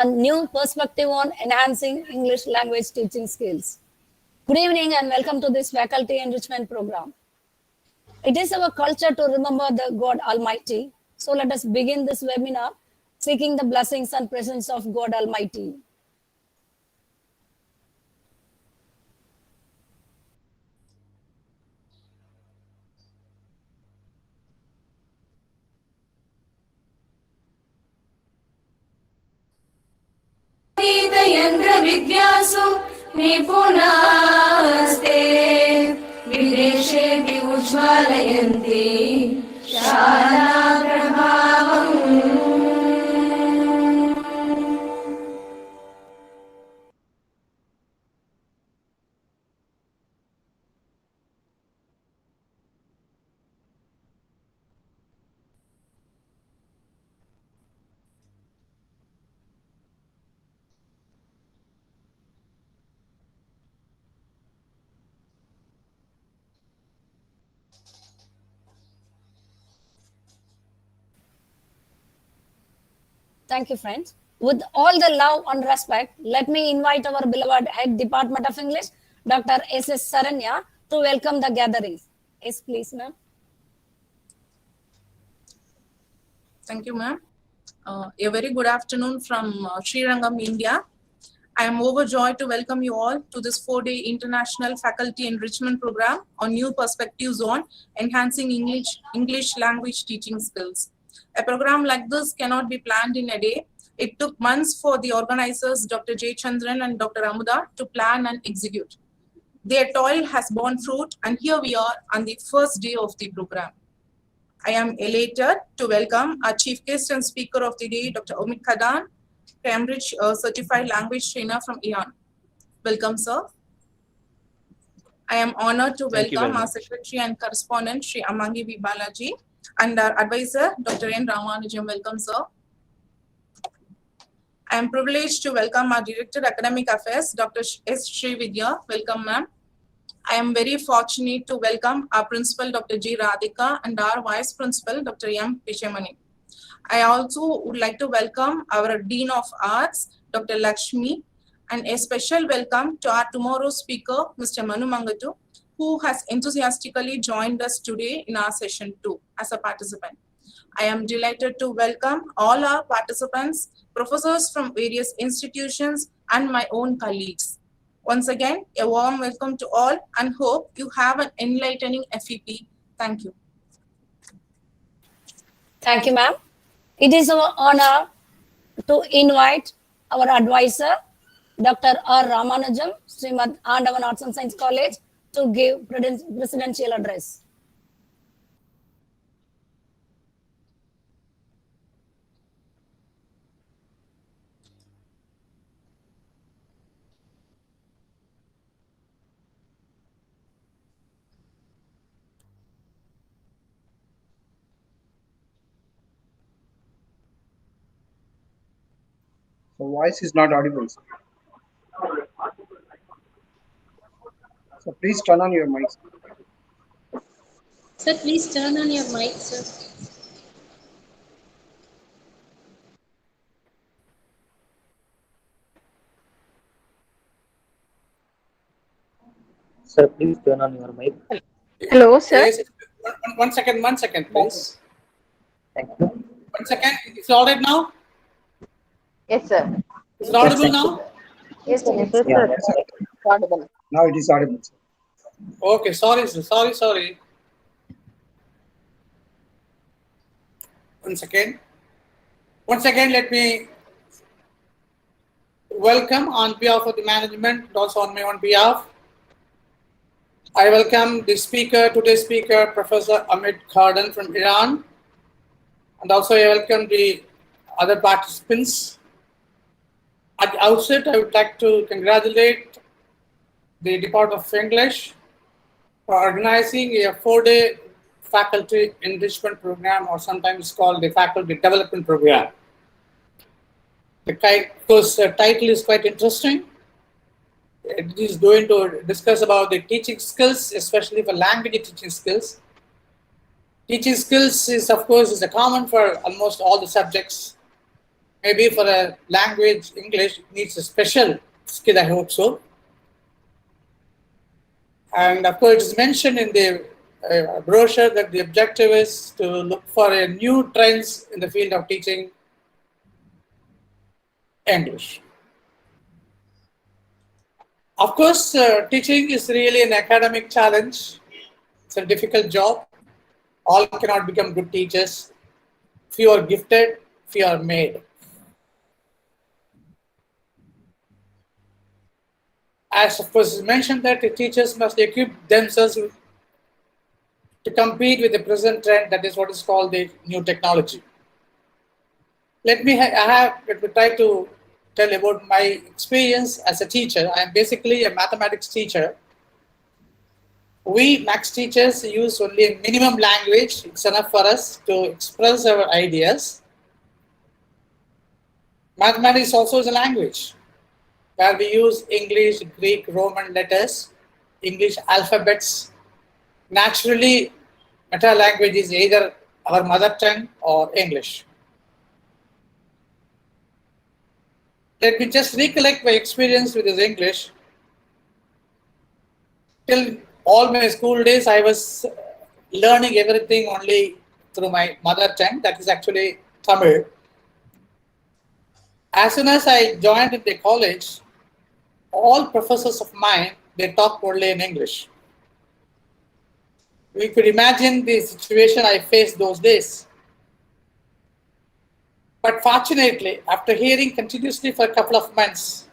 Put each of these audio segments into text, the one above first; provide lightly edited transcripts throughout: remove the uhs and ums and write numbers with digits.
a new perspective on enhancing English language teaching skills. Good evening and welcome to this faculty enrichment program. It is our culture to remember the God Almighty. So let us begin this webinar seeking the blessings and presence of God Almighty. विद्यासु निपुणास्ते विदेशे उज्ज्वलयन्ति शालाप्रभावम्. Thank you, friends. With all the love and respect, let me invite our beloved Head Department of English, Dr. S.S. Saranya, to welcome the gatherings. Yes, please, ma'am. Thank you, ma'am. A very good afternoon from Srirangam, India. I am overjoyed to welcome you all to this 4-day International Faculty Enrichment Program on new perspectives on enhancing English language teaching skills. A program like this cannot be planned in a day. It took months for the organizers, Dr. J. Chandran and Dr. Amuda, to plan and execute. Their toil has borne fruit, and here we are on the first day of the program. I am elated to welcome our chief guest and speaker of the day, Dr. Omid Kardan, Cambridge Certified Language Trainer from Iran. Welcome, sir. I am honored to welcome our secretary and correspondent, Sri Amangi V. Balaji, and our advisor, Dr. N. Ramanujam. Welcome, sir. I am privileged to welcome our Director Academic Affairs, Dr. S. Srividya. Welcome, ma'am. I am very fortunate to welcome our Principal, Dr. G. Radhika, and our Vice Principal, Dr. M. Pishamani. I also would like to welcome our Dean of Arts, Dr. Lakshmi, and a special welcome to our tomorrow's speaker, Mr. Manu Mangatu, who has enthusiastically joined us today in our session 2 as a participant. I am delighted to welcome all our participants, professors from various institutions, and my own colleagues. Once again, a warm welcome to all and hope you have an enlightening FEP. Thank you. Thank you, ma'am. It is our honor to invite our advisor, Dr. R. Ramanujam, Srimad Andavan Arts and Science College, to give presidential address. The voice is not audible. So please turn on your mic. Sir, please turn on your mic, sir. Sir, please turn on your mic. Hello, sir. Yes, one second, please. Thank you. 1 second. It's all right now? Yes, sir. Is it audible now? Yes, sir. Yes, sir. Audible. Now it is audible. Okay, sorry, sir. Sorry. 1 second. Once again, let me welcome on behalf of the management, and also on my own behalf. I welcome the speaker, today's speaker, Professor Omid Kardan from Iran. And also I welcome the other participants. At the outset, I would like to congratulate the Department of English for organizing a 4-day faculty enrichment program, or sometimes called the faculty development program. The title is quite interesting. It is going to discuss about the teaching skills, especially for language teaching skills. Teaching skills is, of course, is a common for almost all the subjects. maybe for a language, English needs a special skill, I hope so. And of course, it's mentioned in the brochure that the objective is to look for a new trends in the field of teaching English. Of course, teaching is really an academic challenge. It's a difficult job. All cannot become good teachers. Few are gifted, few are made. As of course is mentioned that the teachers must equip themselves to compete with the present trend, that is what is called the new technology. Let me try to tell about my experience as a teacher. I am basically a mathematics teacher. We maths teachers use only a minimum language. It's enough for us to express our ideas. Mathematics also is a language where we use English, Greek, Roman letters, English alphabets. Naturally, meta language is either our mother tongue or English. Let me just recollect my experience with this English. Till all my school days, I was learning everything only through my mother tongue, that is actually Tamil. As soon as I joined in the college, all professors of mine, they talk only in English. We could imagine the situation I faced those days. But fortunately, after hearing continuously for a couple of months,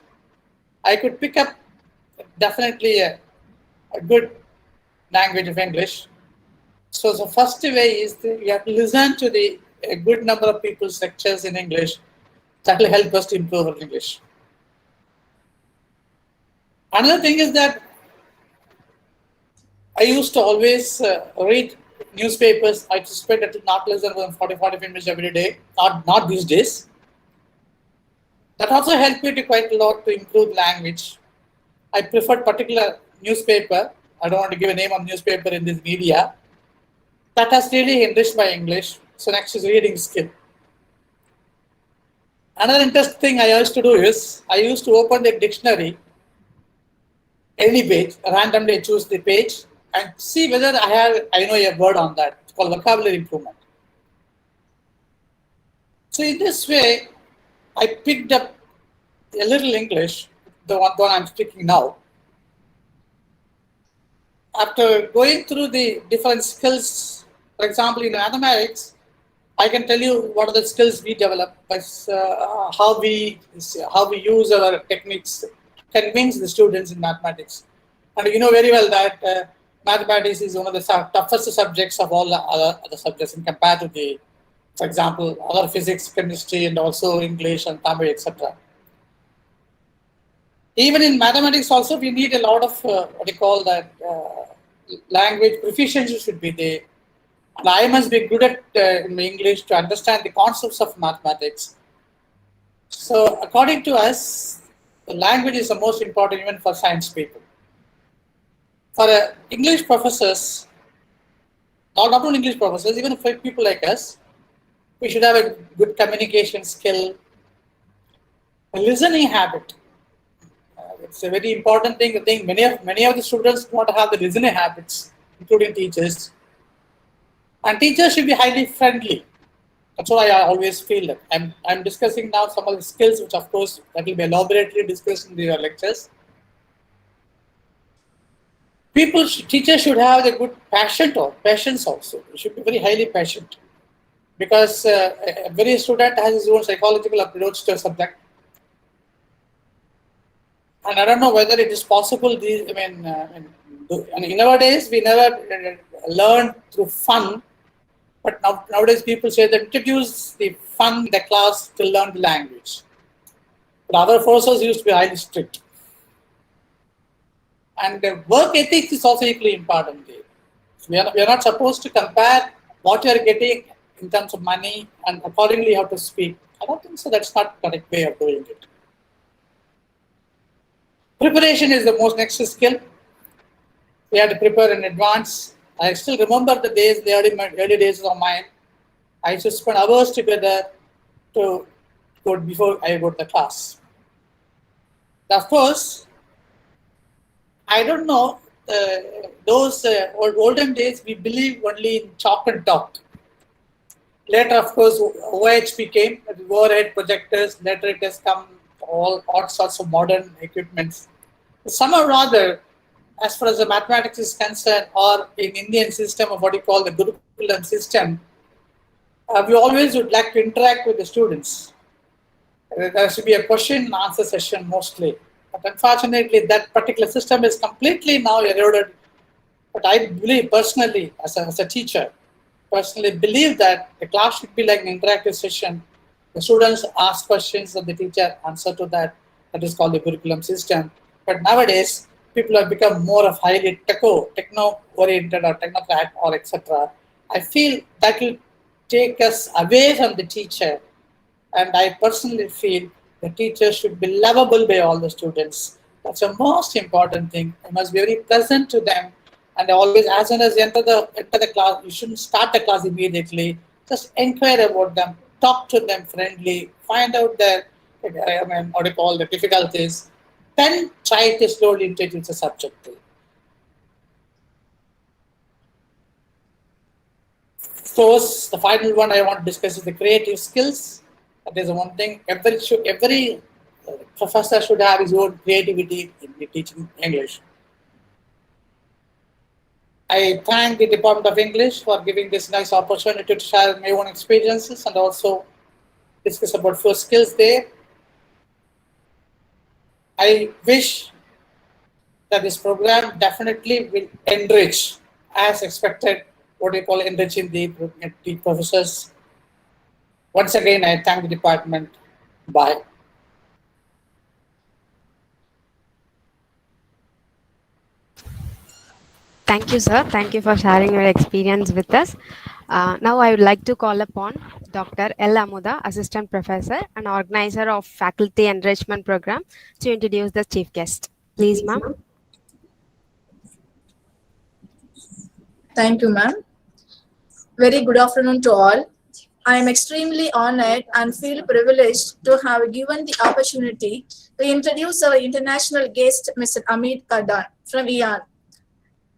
I could pick up definitely a good language of English. So the first way is you have to listen to a good number of people's lectures in English. That will help us to improve our English. Another thing is that I used to always read newspapers. I spend not less than 40-45 minutes every day, not these days. That also helped me to quite a lot to improve language. I preferred particular newspaper. I don't want to give a name of newspaper in this media. That has really enriched my English. So next is reading skill. Another interesting thing I used to do is I used to open the dictionary, any page, randomly choose the page and see whether I know a word on that. It's called vocabulary improvement. So in this way, I picked up a little English, the one I'm speaking now. After going through the different skills, for example, in mathematics, I can tell you what are the skills we develop, how we use our techniques to convince the students in mathematics. And you know very well that mathematics is one of the toughest subjects of all the other subjects in compared to the, for example, other physics, chemistry, and also English and Tamil, etc. Even in mathematics also, we need a lot of what you call that language proficiency should be there. And I must be good at in English to understand the concepts of mathematics. So according to us, the language is the most important even for science people. For English professors, not only English professors, even for people like us, we should have a good communication skill, a listening habit. It's a very important thing. I think many of the students want to have the listening habits, including teachers. And teachers should be highly friendly. That's what I always feel. That I'm discussing now some of the skills, which of course that will be elaborately discussed in the lectures. Teachers should have a good patience also. They should be very highly patient, because every student has his own psychological approach to a subject. And I don't know whether it is possible. Nowadays we never learn through fun, but nowadays people say that introduce the fun in the class to learn the language. But our forces used to be highly strict. And work ethics is also equally important. We are not supposed to compare what you are getting in terms of money and accordingly how to speak. I don't think so. That's not the correct way of doing it. Preparation is the most next skill. We have to prepare in advance. I still remember the days, the early days of mine. I used to spend hours together to before I go to the class. Of course, I don't know, those olden days, we believe only in chalk and talk. Later, of course, OHP came, overhead projectors. Later, it has come all sorts of modern equipments. Somehow or other, as far as the mathematics is concerned, or in Indian system of what you call the Gurukulam system, we always would like to interact with the students. There should be a question and answer session mostly. But unfortunately, that particular system is completely now eroded. But I believe personally, as a teacher, personally believe that the class should be like an interactive session. The students ask questions and the teacher answer to that. That is called the curriculum system. But nowadays, people have become more of highly techno-oriented or technocrat or etc. I feel that will take us away from the teacher. And I personally feel the teacher should be lovable by all the students. That's the most important thing. You must be very pleasant to them. And always, as soon as you enter the class, you shouldn't start the class immediately. Just inquire about them, talk to them friendly, find out their, what do you call the difficulties, then try to slowly introduce the subject. So the final one I want to discuss is the creative skills. That is the one thing every professor should have his own creativity in teaching English. I thank the Department of English for giving this nice opportunity to share my own experiences and also discuss about 4 skills there. I wish that this program definitely will enrich, as expected, what we call enriching the professors. Once again, I thank the department. Bye. Thank you, sir. Thank you for sharing your experience with us. Now I would like to call upon Dr. L. Amuda, Assistant Professor and Organizer of Faculty Enrichment Program, to introduce the chief guest. Please, ma'am. Thank you, ma'am. Very good afternoon to all. I am extremely honored and feel privileged to have given the opportunity to introduce our international guest, Mr. Omid Kardan from Iran.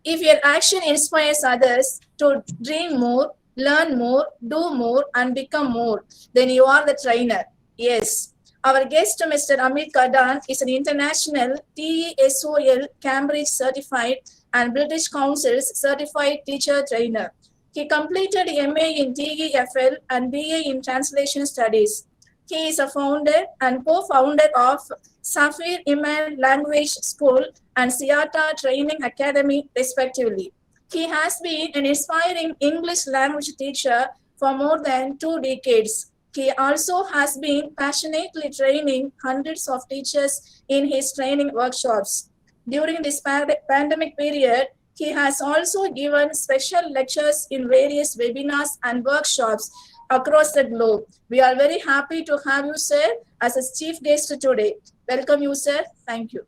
If your action inspires others to dream more, learn more, do more, and become more, then you are the trainer. Yes. Our guest, Mr. Omid Kardan, is an international TESOL Cambridge certified and British Council's certified teacher trainer. He completed MA in TEFL and BA in Translation Studies. He is a founder and co-founder of Safir Iman Language School and Siata Training Academy, respectively. He has been an inspiring English language teacher for more than 2 decades. He also has been passionately training hundreds of teachers in his training workshops. During this pandemic period, he has also given special lectures in various webinars and workshops across the globe. We are very happy to have you, sir, as a chief guest today. Welcome you, sir. Thank you.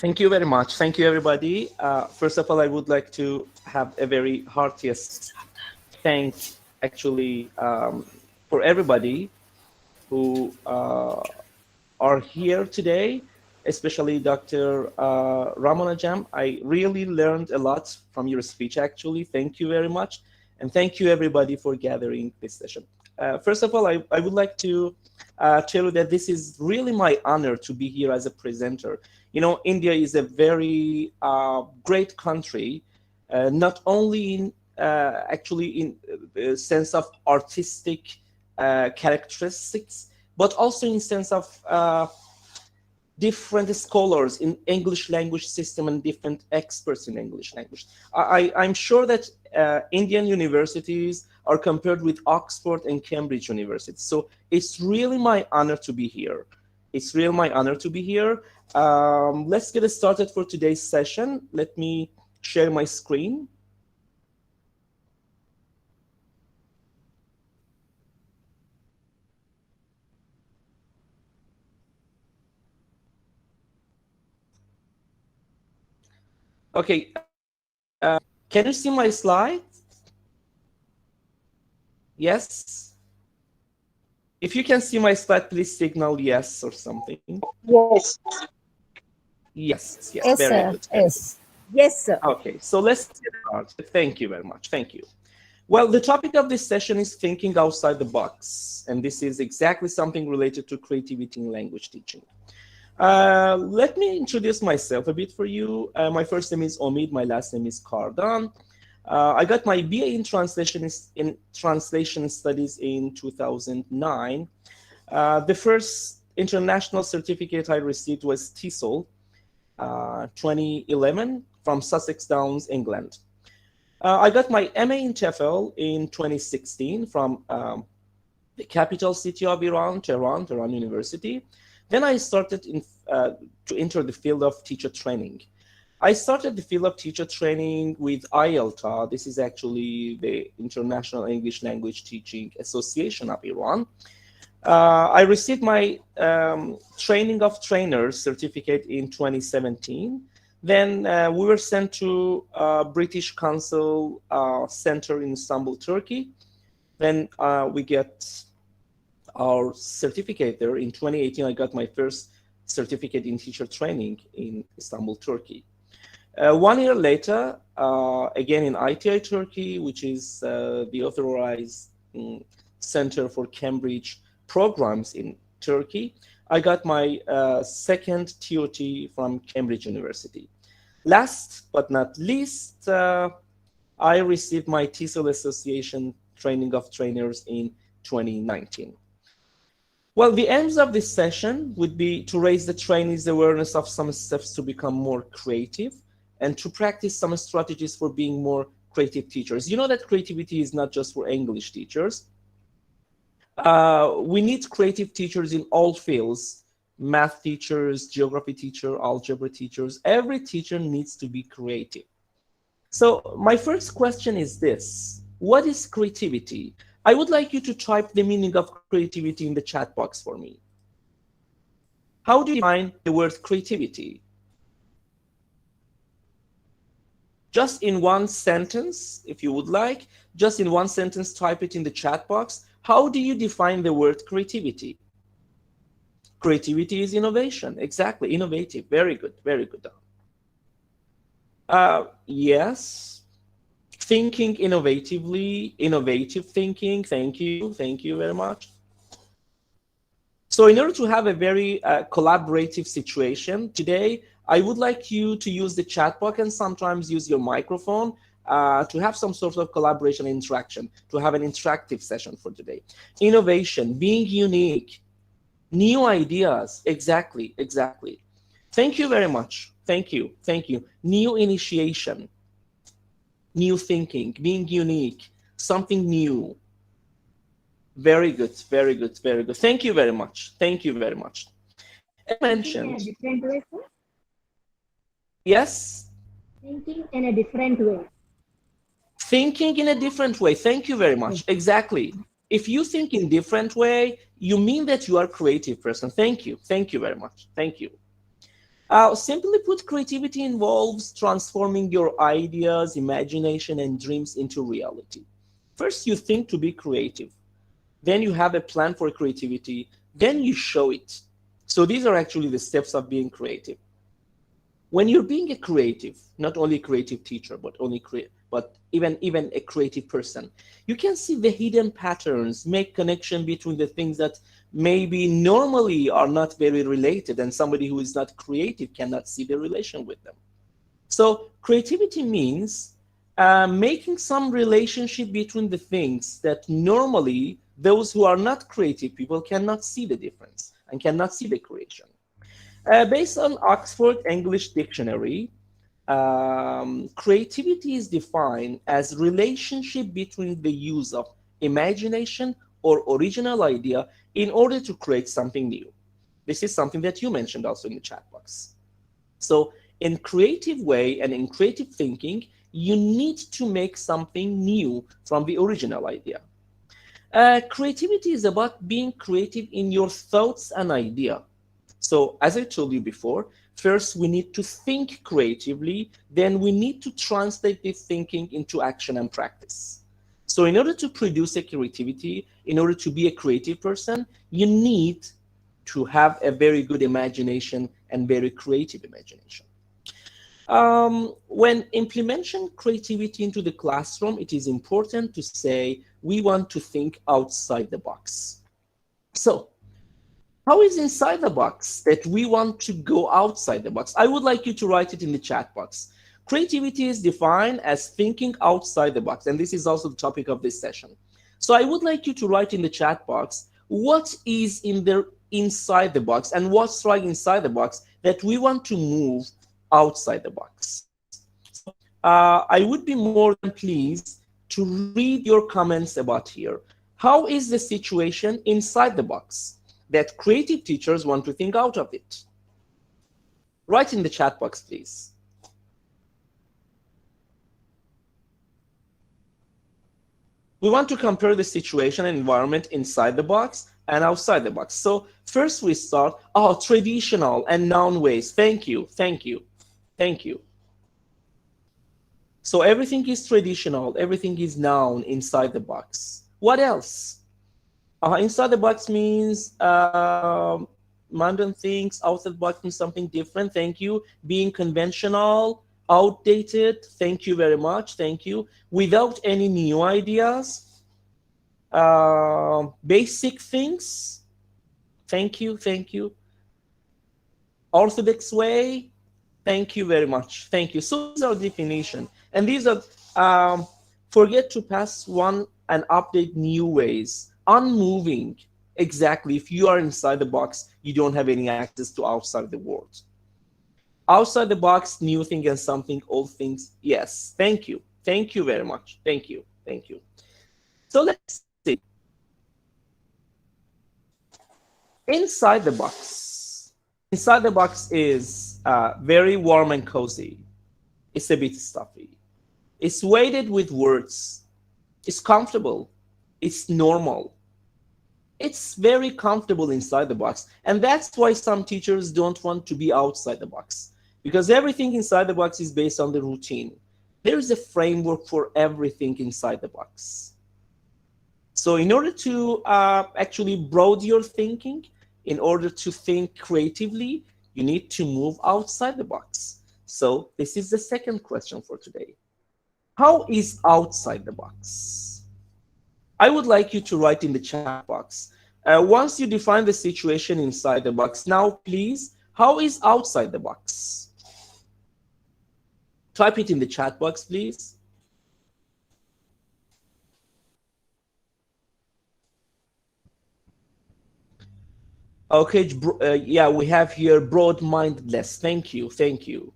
Thank you very much. Thank you, everybody. First of all, I would like to have a very heartiest thanks, actually, for everybody who are here today, especially Dr. Ramanajam. I really learned a lot from your speech, actually. Thank you very much. And thank you, everybody, for gathering this session. First of all, I would like to tell you that this is really my honor to be here as a presenter. You know, India is a very great country, not only in actually in the sense of artistic characteristics, but also in sense of different scholars in English language system and different experts in English language. I'm sure that Indian universities are compared with Oxford and Cambridge University. So it's really my honor to be here. It's really my honor to be here. Let's get started for today's session. Let me share my screen. Okay, can you see my slide? Yes? If you can see my slide, please signal yes or something. Yes. Yes, Yes, very sir. good. Yes. Yes, sir. Okay, so let's get started. Thank you very much. Thank you. Well, the topic of this session is thinking outside the box, and this is exactly something related to creativity in language teaching. Let me introduce myself a bit for you. My first name is Omid. My last name is Kardan. I got my BA in translation studies in 2009. The first international certificate I received was TESOL, 2011 from Sussex Downs, England. I got my MA in TEFL in 2016 from the capital city of Iran, Tehran University. Then I started to enter the field of teacher training. I started the field of teacher training with IELTA. This is actually the International English Language Teaching Association of Iran. I received my training of trainers certificate in 2017. Then we were sent to British Council Center in Istanbul, Turkey. Then we get our certificate there. In 2018, I got my first certificate in teacher training in Istanbul, Turkey. 1 year later, again in ITI Turkey, which is the authorized center for Cambridge programs in Turkey, I got my second TOT from Cambridge University. Last but not least, I received my TESOL Association training of trainers in 2019. Well, the aims of this session would be to raise the trainees' awareness of some steps to become more creative and to practice some strategies for being more creative teachers. You know that creativity is not just for English teachers. We need creative teachers in all fields: math teachers, geography teacher, algebra teachers. Every teacher needs to be creative. So my first question is this: what is creativity? I would like you to type the meaning of creativity in the chat box for me. How do you define the word creativity? Just in one sentence, if you would like, just in one sentence, type it in the chat box. How do you define the word creativity? Creativity is innovation. Exactly, innovative. Very good, very good. Yes. Thinking innovatively, innovative thinking. Thank you very much. So in order to have a very collaborative situation today, I would like you to use the chat box and sometimes use your microphone to have some sort of collaboration interaction, to have an interactive session for today. Innovation, being unique, new ideas. Exactly. Thank you very much. Thank you. New initiation, new thinking, being unique, something new. Very good. Thank you very much. As mentioned. Different way, sir? Yes? Thinking in a different way. Thinking in a different way. Thank you very much. Exactly. If you think in different way, you mean that you are a creative person. Thank you very much. Thank you. Simply put, creativity involves transforming your ideas, imagination, and dreams into reality. First, you think to be creative. Then you have a plan for creativity. Then you show it. So these are actually the steps of being creative. When you're being a creative, not only a creative teacher, but even a creative person, you can see the hidden patterns, make connection between the things that maybe normally are not very related, and somebody who is not creative cannot see the relation with them. So creativity means making some relationship between the things that normally those who are not creative people cannot see the difference and cannot see the creation. Based on Oxford English Dictionary, creativity is defined as relationship between the use of imagination or original idea in order to create something new. This is something that you mentioned also in the chat box. So in creative way and in creative thinking, you need to make something new from the original idea. Creativity is about being creative in your thoughts and idea. So as I told you before, first we need to think creatively, then we need to translate this thinking into action and practice. So in order to produce a creativity, in order to be a creative person, you need to have a very good imagination and very creative imagination. When implementing creativity into the classroom, it is important to say we want to think outside the box. So how is inside the box that we want to go outside the box? I would like you to write it in the chat box. Creativity is defined as thinking outside the box, and this is also the topic of this session. So I would like you to write in the chat box what is inside the box and what's right inside the box that we want to move outside the box. So, I would be more than pleased to read your comments about here. How is the situation inside the box that creative teachers want to think out of it? Write in the chat box, please. We want to compare the situation and environment inside the box and outside the box. So first we start, traditional and noun ways. Thank you, thank you, thank you. So everything is traditional, everything is noun inside the box. What else? Inside the box means mundane things, outside the box means something different. Thank you. Being conventional, outdated. Thank you very much. Thank you. Without any new ideas. Basic things. Thank you. Thank you. Orthodox way. Thank you very much. Thank you. So these are definition. And these are, forget to pass one and update new ways. Unmoving. Exactly. If you are inside the box, you don't have any access to outside the world. Outside the box, new thing and something, old things. Yes. Thank you. Thank you very much. Thank you. Thank you. So let's see. Inside the box. Inside the box is very warm and cozy. It's a bit stuffy. It's weighted with words. It's comfortable. It's normal. It's very comfortable inside the box. And that's why some teachers don't want to be outside the box, because everything inside the box is based on the routine. There is a framework for everything inside the box. So in order to actually broaden your thinking, in order to think creatively, you need to move outside the box. So this is the second question for today. How is outside the box? I would like you to write in the chat box. Once you define the situation inside the box, now please, how is outside the box? Type it in the chat box, please. Okay, yeah, we have here broad-mindedness. Thank you, thank you.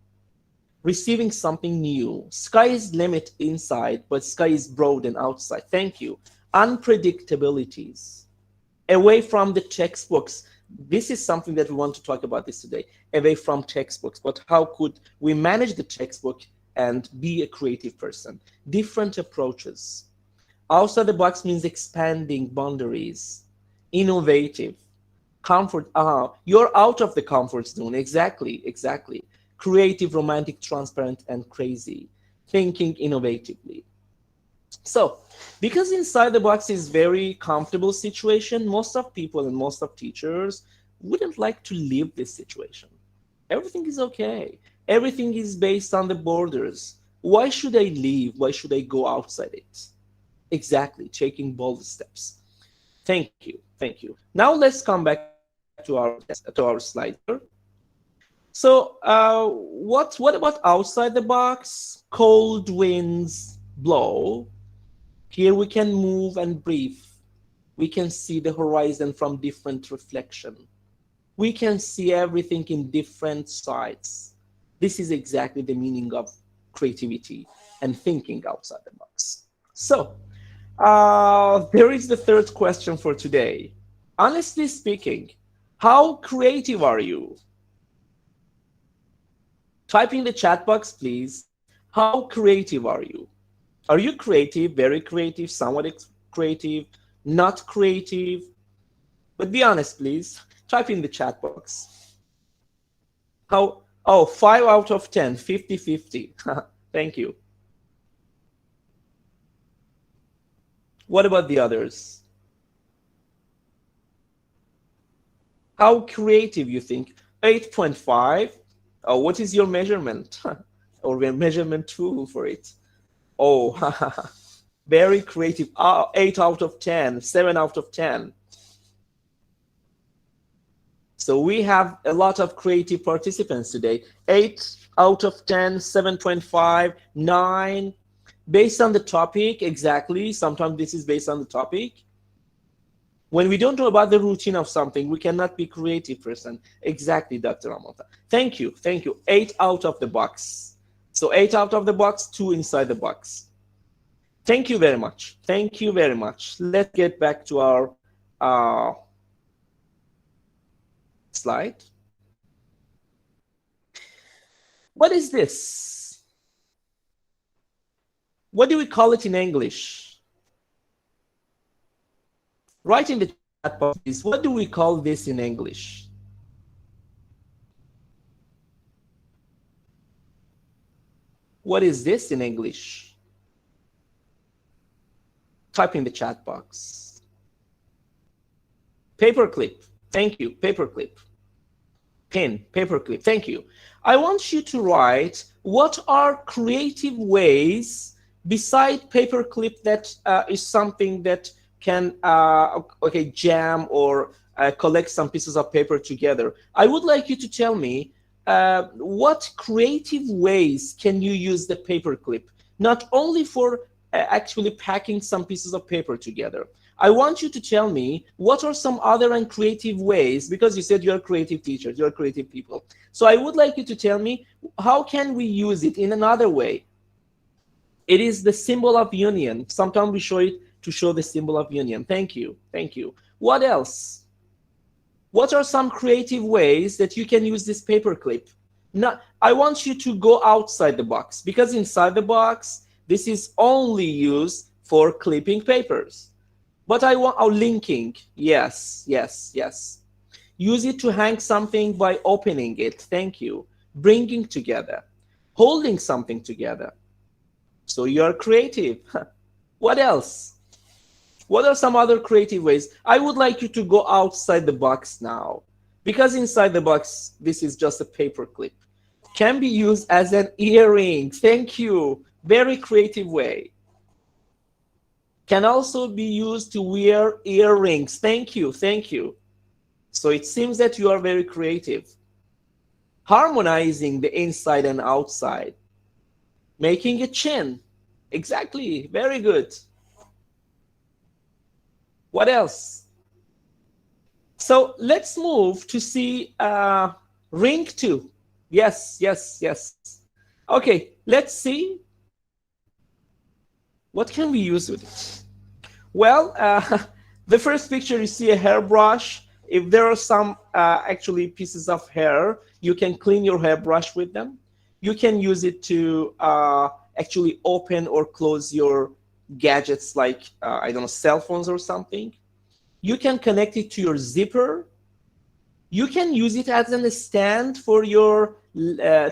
Receiving something new. Sky is limit inside, but sky is broad and outside. Thank you. Unpredictabilities. Away from the textbooks. This is something that we want to talk about this today. Away from textbooks, but how could we manage the textbook and be a creative person? Different approaches. Outside the box means expanding boundaries. Innovative. Comfort. You're out of the comfort zone. Exactly, exactly. Creative, romantic, transparent, and crazy. Thinking innovatively. So, because inside the box is very comfortable situation, most of people and most of teachers wouldn't like to leave this situation. Everything is okay. Everything is based on the borders. Why should I leave? Why should I go outside it? Exactly, taking bold steps. Thank you, thank you. Now let's come back to our slide here. So what about outside the box? Cold winds blow. Here we can move and breathe. We can see the horizon from different reflection. We can see everything in different sides. This is exactly the meaning of creativity and thinking outside the box. So there is the third question for today. Honestly speaking, how creative are you? Type in the chat box, please. How creative are you? Are you creative, very creative, somewhat creative, not creative? But be honest, please. Type in the chat box. How? Oh, 5 out of 10, 50-50. Thank you. What about the others? How creative you think? 8.5. Oh, what is your measurement? Or a measurement tool for it? Oh, very creative. 8 out of 10, 7 out of 10. So we have a lot of creative participants today. 8 out of 10, 7.5, 9. Based on the topic, exactly. Sometimes this is based on the topic. When we don't know about the routine of something, we cannot be creative person. Exactly, Dr. Amata. Thank you, thank you. 8 out of the box. So 8 out of the box, 2 inside the box. Thank you very much. Thank you very much. Let's get back to our slide. What is this? What do we call it in English? Write in the chat box, please. What do we call this in English? What is this in English? Type in the chat box. Paperclip. Thank you. Paperclip. Pen. Paperclip. Thank you. I want you to write what are creative ways beside paperclip that is something that can jam or collect some pieces of paper together. I would like you to tell me what creative ways can you use the paperclip, not only for actually packing some pieces of paper together. I want you to tell me what are some other and creative ways, because you said you're creative teachers, you're creative people. So I would like you to tell me how can we use it in another way. It is the symbol of union. Sometimes we show it to show the symbol of union. Thank you. Thank you. What else? What are some creative ways that you can use this paperclip? Now, I want you to go outside the box, because inside the box, this is only used for clipping papers. But I want linking. Yes, yes, yes. Use it to hang something by opening it. Thank you. Bringing together. Holding something together. So you're creative. What else? What are some other creative ways? I would like you to go outside the box now, because inside the box, this is just a paper clip. Can be used as an earring. Thank you. Very creative way. Can also be used to wear earrings. Thank you. Thank you. So it seems that you are very creative. Harmonizing the inside and outside. Making a chin. Exactly. Very good. What else? So let's move to see ring 2. Yes, yes, yes. Okay, let's see. What can we use with it? Well, the first picture, you see a hairbrush. If there are some actually pieces of hair, you can clean your hairbrush with them. You can use it to actually open or close your gadgets like, I don't know, cell phones or something. You can connect it to your zipper. You can use it as a stand for your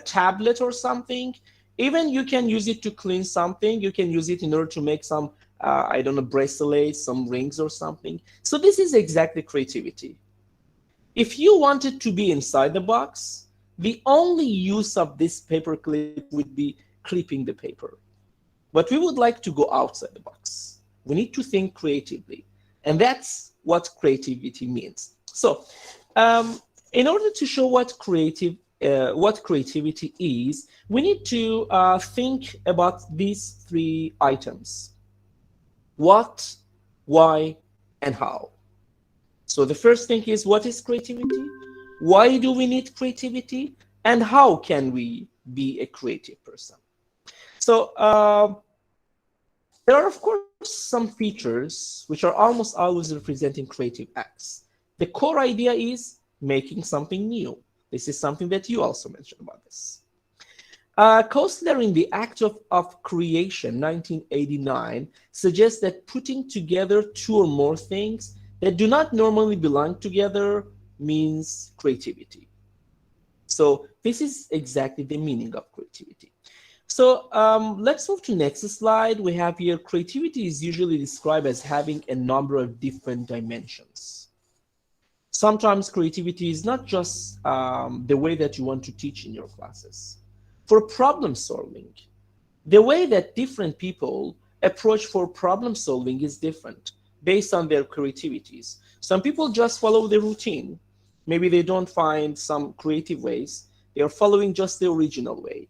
tablet or something. Even you can use it to clean something. You can use it in order to make some, I don't know, bracelets, some rings or something. So this is exactly creativity. If you wanted to be inside the box, the only use of this paper clip would be clipping the paper. But we would like to go outside the box. We need to think creatively. And that's what creativity means. So in order to show what creativity is, we need to think about these 3 items. What, why, and how. So the first thing is, what is creativity? Why do we need creativity? And how can we be a creative person? So there are, of course, some features which are almost always representing creative acts. The core idea is making something new. This is something that you also mentioned about this. Kostler, in the Act of Creation, 1989, suggests that putting together 2 or more things that do not normally belong together means creativity. So this is exactly the meaning of creativity. So let's move to next slide. We have here creativity is usually described as having a number of different dimensions. Sometimes creativity is not just the way that you want to teach in your classes. For problem solving, the way that different people approach for problem solving is different based on their creativities. Some people just follow the routine. Maybe they don't find some creative ways. They are following just the original way.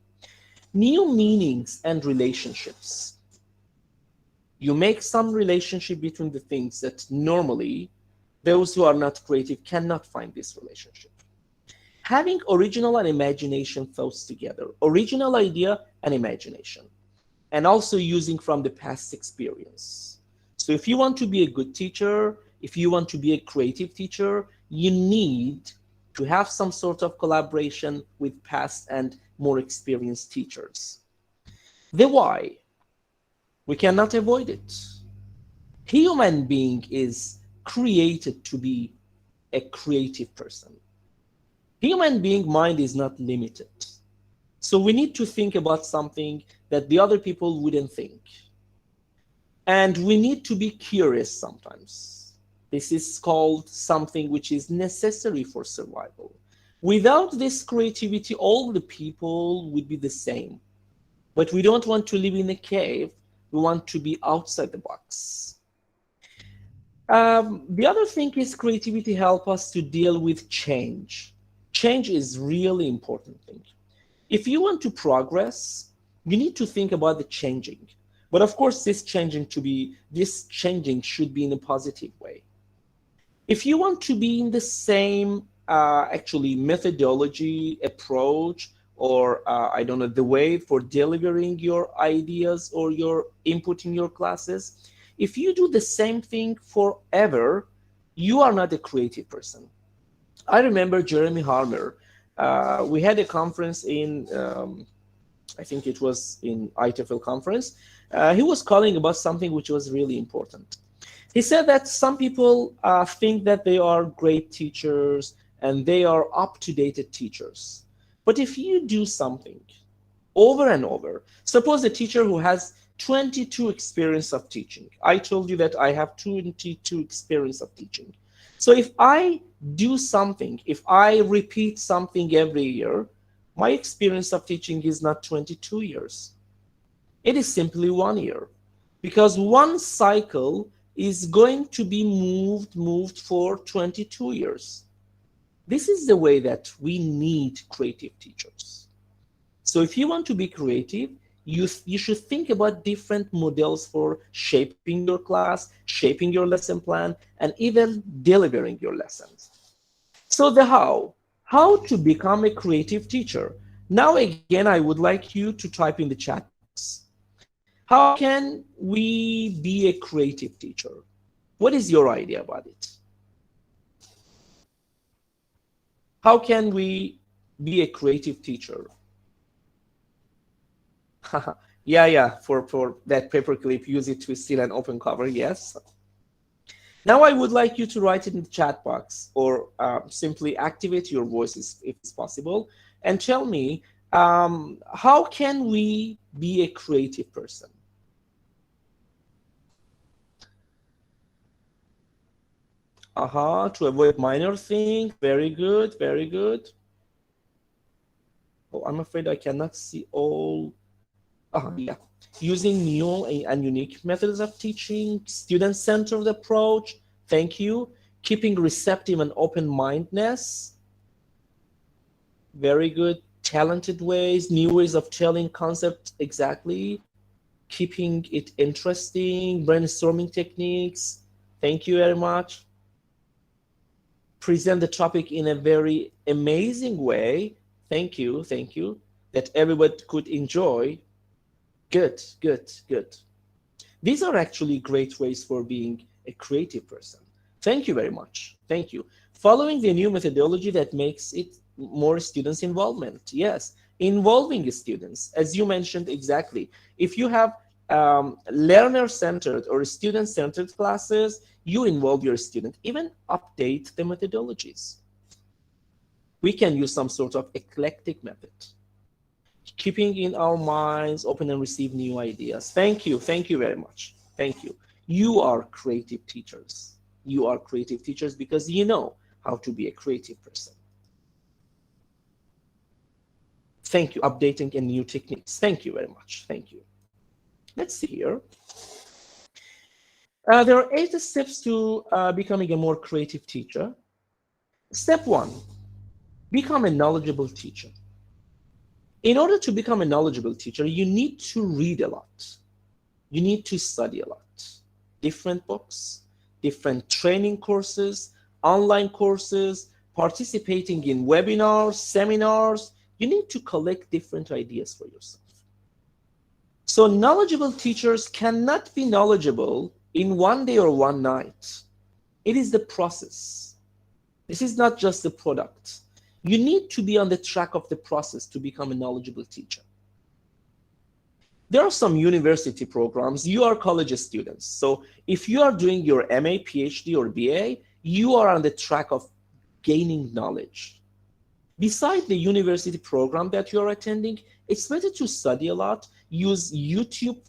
New meanings and relationships. You make some relationship between the things that normally those who are not creative cannot find this relationship. Having original and imagination thoughts together, original idea and imagination, and also using from the past experience. So if you want to be a good teacher, if you want to be a creative teacher, you need to have some sort of collaboration with past and more experienced teachers. The why, we cannot avoid it. Human being is created to be a creative person. Human being mind is not limited. So we need to think about something that the other people wouldn't think. And we need to be curious sometimes. This is called something which is necessary for survival. Without this creativity, all the people would be the same. But we don't want to live in a cave. We want to be outside the box. The other thing is creativity helps us to deal with change. Change is really important thing. If you want to progress, you need to think about the changing. But of course, this changing should be in a positive way. If you want to be in the same actually methodology, approach, or I don't know, the way for delivering your ideas or your input in your classes, if you do the same thing forever, you are not a creative person. I remember Jeremy Harmer. We had a conference in, I think it was in ITFL conference. He was calling about something which was really important. He said that some people think that they are great teachers and they are up-to-date teachers. But if you do something over and over, suppose a teacher who has 22 experience of teaching. I told you that I have 22 experience of teaching. So if I do something, if I repeat something every year, my experience of teaching is not 22 years. It is simply 1 year, because one cycle is going to be moved for 22 years. This is the way that we need creative teachers. So if you want to be creative, you should think about different models for shaping your class, shaping your lesson plan, and even delivering your lessons. So the how to become a creative teacher. Now again, I would like you to type in the chat box. How can we be a creative teacher? What is your idea about it? How can we be a creative teacher? yeah, for that paperclip, use it to seal an open cover, yes. Now I would like you to write it in the chat box, or simply activate your voices if it's possible, and tell me, how can we be a creative person? To avoid minor things. Very good, very good. Oh, I'm afraid I cannot see all. Yeah. Using new and unique methods of teaching, student-centered approach. Thank you. Keeping receptive and open-mindedness. Very good. Talented ways, new ways of telling concepts exactly. Keeping it interesting, brainstorming techniques. Thank you very much. Present the topic in a very amazing way. Thank you, that everybody could enjoy. Good, good, good. These are actually great ways for being a creative person. Thank you very much. Thank you. Following the new methodology that makes it more students' involvement. Yes, involving students, as you mentioned exactly. If you have learner-centered or student-centered classes, you involve your student, even update the methodologies. We can use some sort of eclectic method. keeping in our minds open and receive new ideas. Thank you very much. Thank you. You are creative teachers. You are creative teachers because you know how to be a creative person. Thank you. Updating and new techniques. Thank you very much. Thank you. Let's see here. There are 8 steps to becoming a more creative teacher. Step 1, become a knowledgeable teacher. In order to become a knowledgeable teacher, you need to read a lot. You need to study a lot. Different books, different training courses, online courses, participating in webinars, seminars. You need to collect different ideas for yourself. So knowledgeable teachers cannot be knowledgeable in one day or one night. It is the process. This is not just the product. You need to be on the track of the process to become a knowledgeable teacher. There are some university programs. You are college students. So if you are doing your MA, PhD, or BA, you are on the track of gaining knowledge. Beside the university program that you are attending, it's better to study a lot, use YouTube,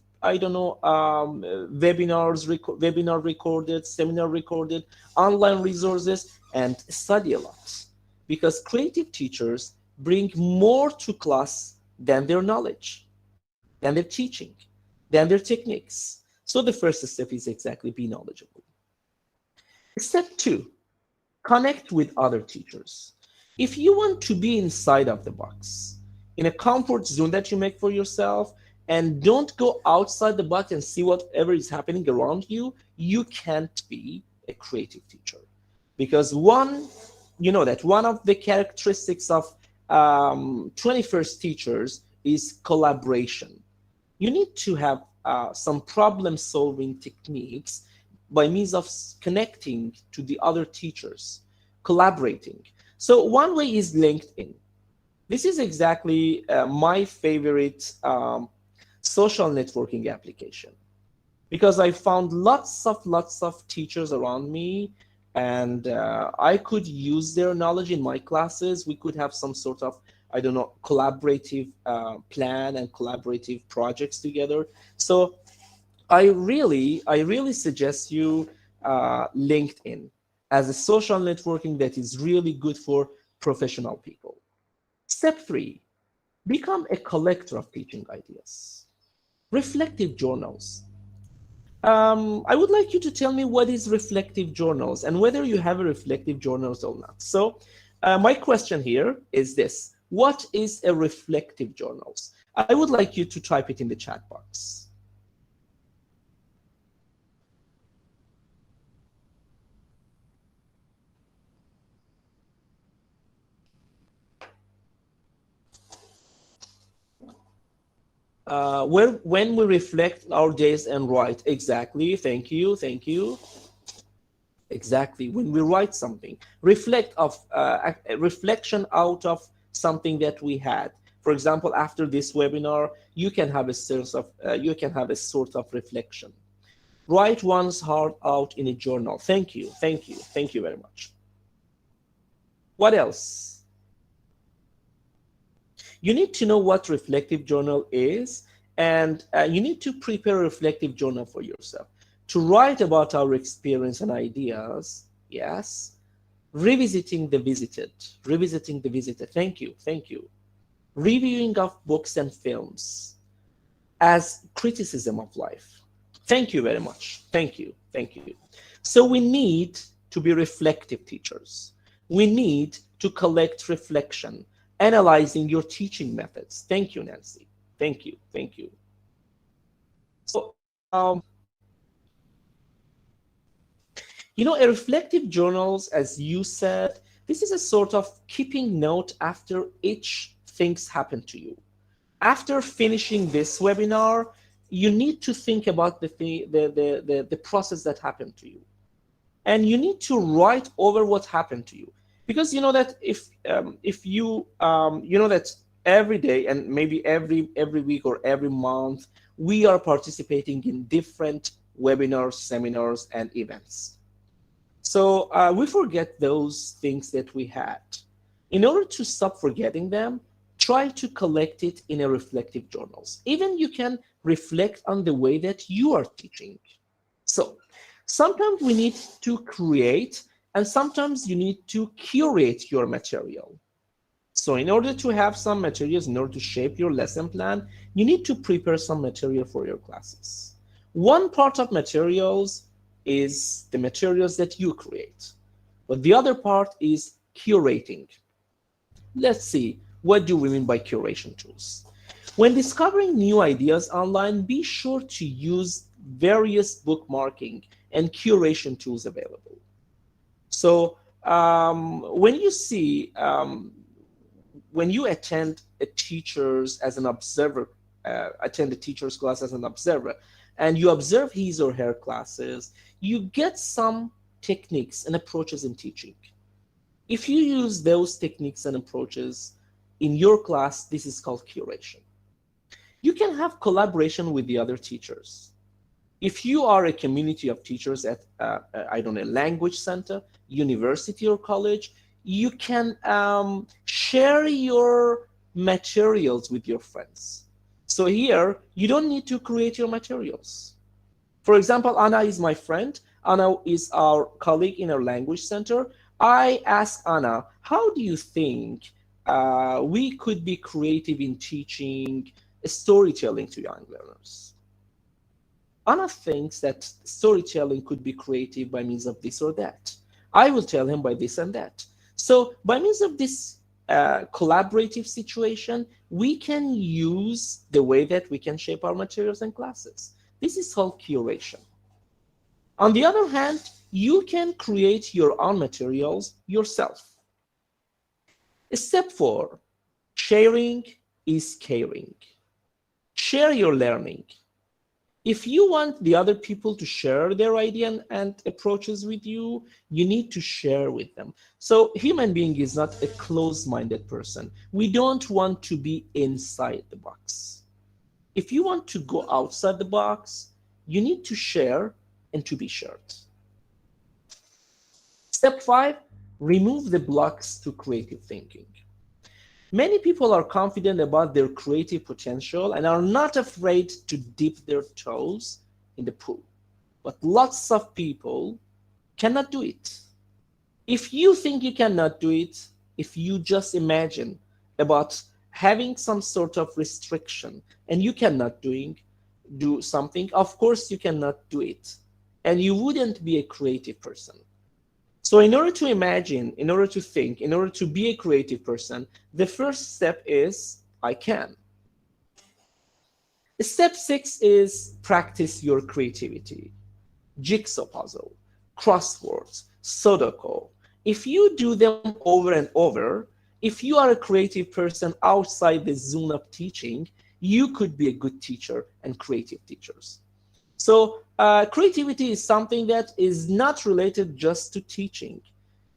webinar recorded, seminar recorded, online resources, and study a lot. Because creative teachers bring more to class than their knowledge, than their teaching, than their techniques. So the first step is exactly be knowledgeable. Step 2, connect with other teachers. If you want to be inside of the box, in a comfort zone that you make for yourself, and don't go outside the box and see whatever is happening around you, you can't be a creative teacher. Because one of the characteristics of 21st teachers is collaboration. You need to have some problem-solving techniques by means of connecting to the other teachers, collaborating. So one way is LinkedIn. This is exactly my favorite social networking application, because I found lots of teachers around me, and I could use their knowledge in my classes. We could have some sort of, collaborative plan and collaborative projects together. So I really suggest you LinkedIn as a social networking that is really good for professional people. Step 3, become a collector of teaching ideas. Reflective journals. I would like you to tell me what is reflective journals and whether you have a reflective journals or not. So my question here is this: what is a reflective journals? I would like you to type it in the chat box. When we reflect our days and write. Exactly. Thank you. Exactly. When we write something, reflect of a reflection out of something that we had. For example, after this webinar, you can have a sense of sort of reflection. Write one's heart out in a journal. Thank you very much. What else? You need to know what reflective journal is, and you need to prepare a reflective journal for yourself to write about our experience and ideas. Yes. Revisiting the visited. Thank you. Reviewing of books and films as criticism of life. Thank you very much. Thank you. So we need to be reflective teachers. We need to collect reflection, analyzing your teaching methods. Thank you, Nancy. Thank you. So, a reflective journals, as you said, this is a sort of keeping note after each things happen to you. After finishing this webinar, you need to think about the process that happened to you, and you need to write over what happened to you. Because you know that if you that every day and maybe every week or every month, we are participating in different webinars, seminars, and events. So we forget those things that we had. In order to stop forgetting them, try to collect it in a reflective journals. Even you can reflect on the way that you are teaching. So sometimes we need to create, and sometimes you need to curate your material. So in order to have some materials, in order to shape your lesson plan, you need to prepare some material for your classes. One part of materials is the materials that you create, but the other part is curating. Let's see, what do we mean by curation tools? When discovering new ideas online, be sure to use various bookmarking and curation tools available. So when you attend a teacher's as an observer, attend a teacher's class as an observer, and you observe his or her classes, you get some techniques and approaches in teaching. If you use those techniques and approaches in your class, this is called curation. You can have collaboration with the other teachers. If you are a community of teachers at, I don't know, language center, university or college, you can share your materials with your friends. So here, you don't need to create your materials. For example, Anna is my friend. Anna is our colleague in our language center. I asked Anna, how do you think we could be creative in teaching storytelling to young learners? Anna thinks that storytelling could be creative by means of this or that. I will tell him by this and that. So by means of this collaborative situation, we can use the way that we can shape our materials and classes. This is called curation. On the other hand, you can create your own materials yourself. Step 4, sharing is caring. Share your learning. If you want the other people to share their idea and approaches with you, you need to share with them. So human being is not a closed-minded person. We don't want to be inside the box. If you want to go outside the box, you need to share and to be shared. Step 5, remove the blocks to creative thinking. Many people are confident about their creative potential and are not afraid to dip their toes in the pool. But lots of people cannot do it. If you think you cannot do it, if you just imagine about having some sort of restriction and you cannot do something, of course you cannot do it. And you wouldn't be a creative person. So in order to imagine, in order to think, in order to be a creative person, the first step is, I can. Step 6 is practice your creativity. Jigsaw puzzle, crosswords, Sudoku. If you do them over and over, if you are a creative person outside the zone of teaching, you could be a good teacher and creative teachers. So creativity is something that is not related just to teaching.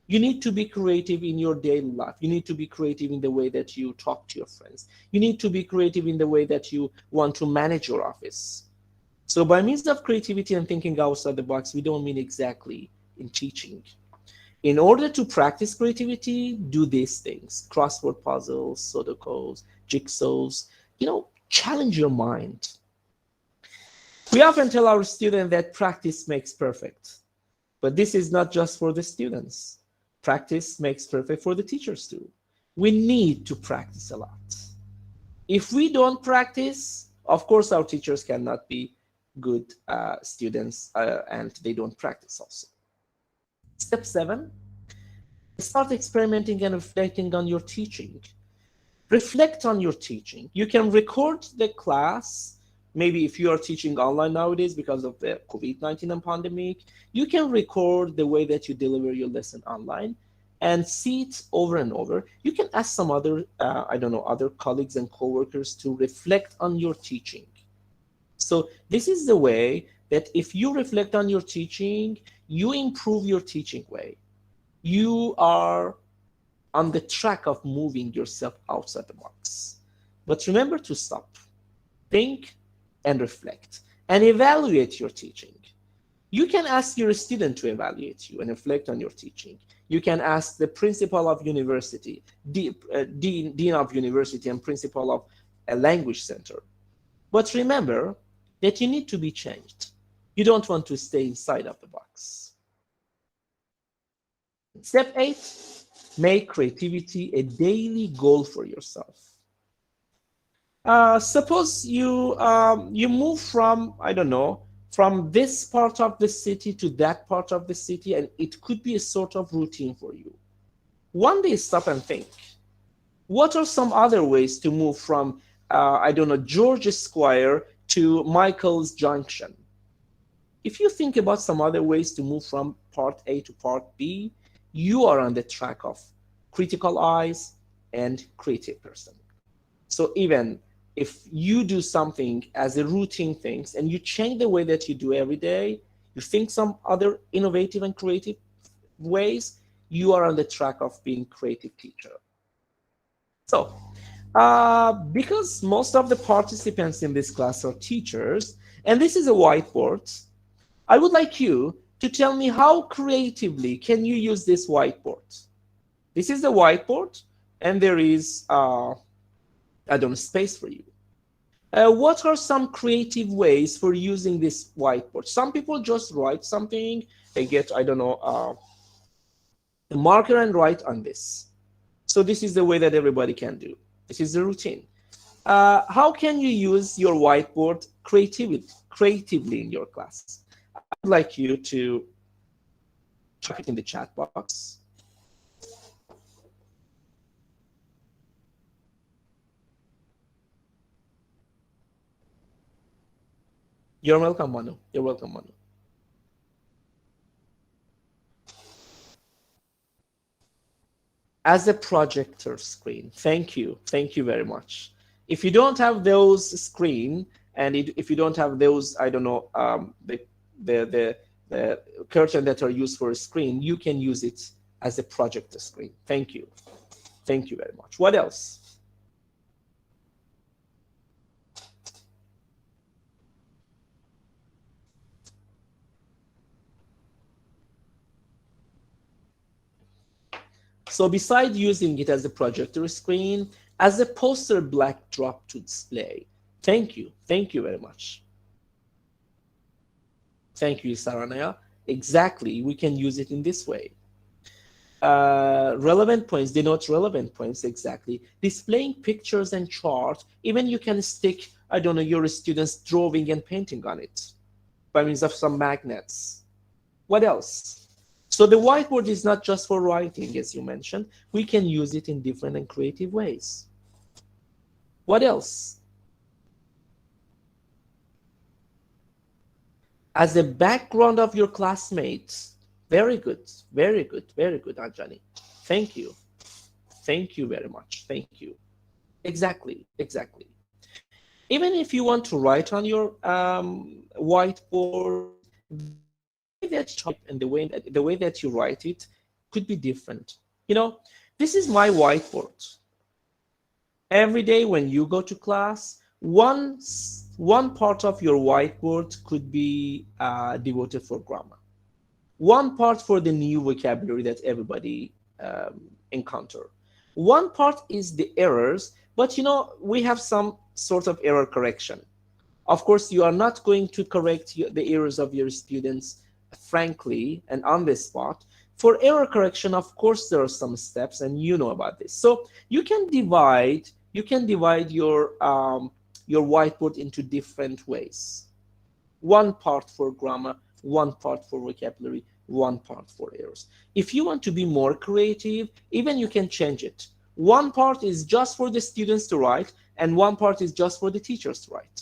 You need to be creative in your daily life. You need to be creative in the way that you talk to your friends. You need to be creative in the way that you want to manage your office. So by means of creativity and thinking outside the box, we don't mean exactly in teaching. In order to practice creativity, do these things: crossword puzzles, Sudokus, jigsaws, challenge your mind. We often tell our students that practice makes perfect, but this is not just for the students. Practice makes perfect for the teachers too. We need to practice a lot. If we don't practice, of course, our teachers cannot be good students and they don't practice also. Step 7, start experimenting and reflecting on your teaching. Reflect on your teaching. You can record the class. Maybe if you are teaching online nowadays because of the COVID-19 and pandemic, you can record the way that you deliver your lesson online and see it over and over. You can ask some other, other colleagues and coworkers to reflect on your teaching. So this is the way that if you reflect on your teaching, you improve your teaching way. You are on the track of moving yourself outside the box. But remember to stop, think, and reflect, and evaluate your teaching. You can ask your student to evaluate you and reflect on your teaching. You can ask the principal of university, dean of university, and principal of a language center. But remember that you need to be changed. You don't want to stay inside of the box. Step 8, make creativity a daily goal for yourself. Suppose you move from, I don't know, from this part of the city to that part of the city, and it could be a sort of routine for you. One day, stop and think. What are some other ways to move from, I don't know, George Square to Michael's Junction? If you think about some other ways to move from part A to part B, you are on the track of critical eyes and creative person. So even if you do something as a routine things and you change the way that you do every day, you think some other innovative and creative ways, you are on the track of being creative teacher. So because most of the participants in this class are teachers, and this is a whiteboard, I would like you to tell me how creatively can you use this whiteboard. This is the whiteboard, and there is I don't know, space for you. What are some creative ways for using this whiteboard? Some people just write something, they get, I don't know, a marker and write on this. So this is the way that everybody can do. This is the routine. How can you use your whiteboard creatively in your class? I'd like you to type it in the chat box. You're welcome, Manu. You're welcome, Manu. As a projector screen. Thank you. Thank you very much. If you don't have those screen, and if you don't have those, I don't know, the curtain that are used for a screen, you can use it as a projector screen. Thank you. Thank you very much. What else? So besides using it as a projector screen, as a poster backdrop to display. Thank you. Thank you very much. Thank you, Saranaya. Exactly. We can use it in this way. Relevant points, denote relevant points. Exactly. Displaying pictures and charts. Even you can stick, I don't know, your students drawing and painting on it by means of some magnets. What else? So the whiteboard is not just for writing, as you mentioned. We can use it in different and creative ways. What else? As a background of your classmates. Very good, very good, very good, Anjani. Thank you. Thank you very much. Thank you. Exactly, exactly. Even if you want to write on your whiteboard, that type and the way that you write it could be different. You know, this is my whiteboard. Every day when you go to class, one part of your whiteboard could be devoted for grammar. One part for the new vocabulary that everybody encounter. One part is the errors, but you know, we have some sort of error correction. Of course, you are not going to correct the errors of your students frankly and on the spot. For error correction, of course, there are some steps, and you know about this. So you can divide your whiteboard into different ways. One part for grammar, one part for vocabulary, one part for errors. If you want to be more creative, even you can change it. One part is just for the students to write, and one part is just for the teachers to write.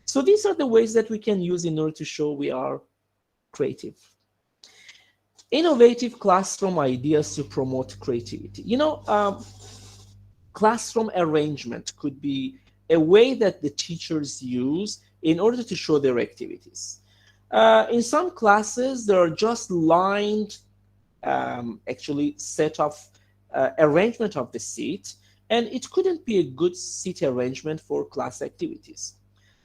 So these are the ways that we can use in order to show we are creative. Innovative classroom ideas to promote creativity. You know, classroom arrangement could be a way that the teachers use in order to show their activities. In some classes, there are just lined, actually set of arrangement of the seat, and it couldn't be a good seat arrangement for class activities.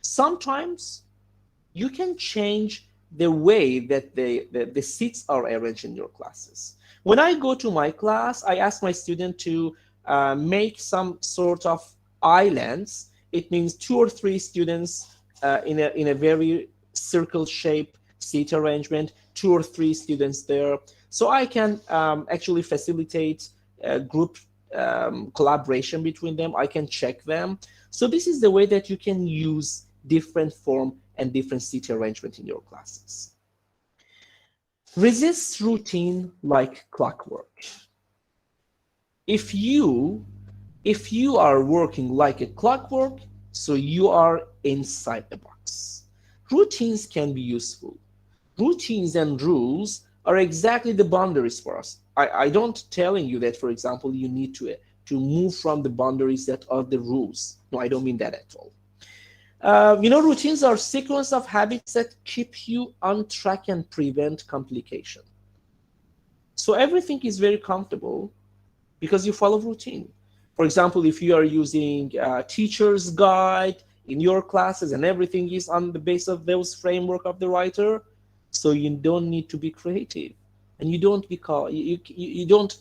Sometimes you can change the way that the seats are arranged in your classes. When I go to my class, I ask my student to make some sort of islands. It means 2 or 3 students in a very circle shape seat arrangement, 2 or 3 students there. So I can actually facilitate group collaboration between them. I can check them. So this is the way that you can use different form and different seat arrangement in your classes. Resist routine like clockwork. If you are working like a clockwork, so you are inside the box. Routines can be useful. Routines and rules are exactly the boundaries for us. I don't telling you that, for example, you need to move from the boundaries that are the rules. No, I don't mean that at all. Routines are sequence of habits that keep you on track and prevent complication. So everything is very comfortable because you follow routine. For example, if you are using a teacher's guide in your classes and everything is on the base of those framework of the writer, so you don't need to be creative, and you don't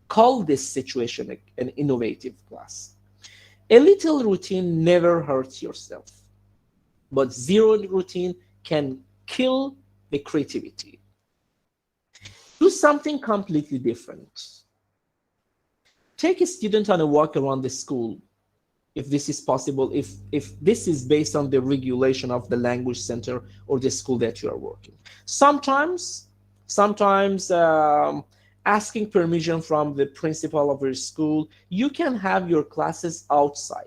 call this situation an innovative class. A little routine never hurts yourself, but zero routine can kill the creativity. Do something completely different. Take a student on a walk around the school, if this is possible, if this is based on the regulation of the language center or the school that you are working. Sometimes asking permission from the principal of your school, you can have your classes outside.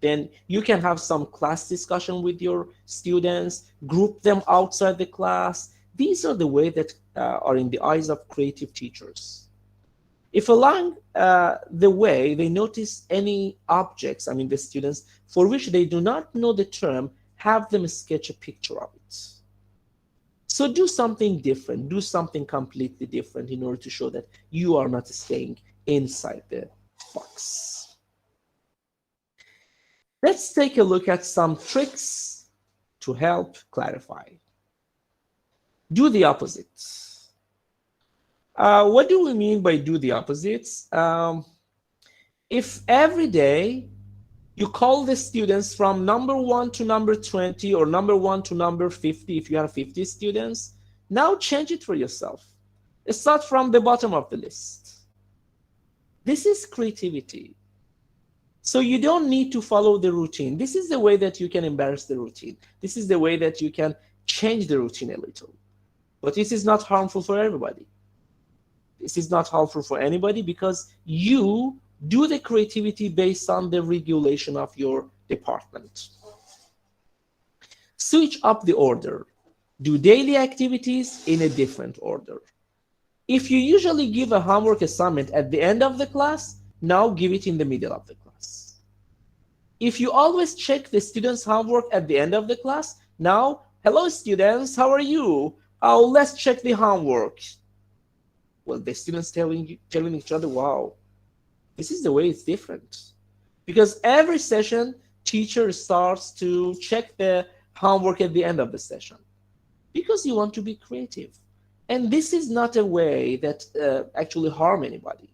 Then you can have some class discussion with your students, group them outside the class. These are the way that are in the eyes of creative teachers. If along the way they notice any objects, the students, for which they do not know the term, have them sketch a picture of it. So do something different, do something completely different in order to show that you are not staying inside the box. Let's take a look at some tricks to help clarify. Do the opposite. What do we mean by do the opposites? If every day you call the students from number 1 to number 20 or number 1 to number 50, if you have 50 students, now change it for yourself. Start from the bottom of the list. This is creativity. So you don't need to follow the routine. This is the way that you can embarrass the routine. This is the way that you can change the routine a little. But this is not harmful for everybody. This is not harmful for anybody because you do the creativity based on the regulation of your department. Switch up the order. Do daily activities in a different order. If you usually give a homework assignment at the end of the class, now give it in the middle of the class. If you always check the students' homework at the end of the class, now, hello students, how are you? Oh, let's check the homework. Well, the students telling each other, wow, this is the way it's different. Because every session, teacher starts to check the homework at the end of the session. Because you want to be creative. And this is not a way that actually harm anybody.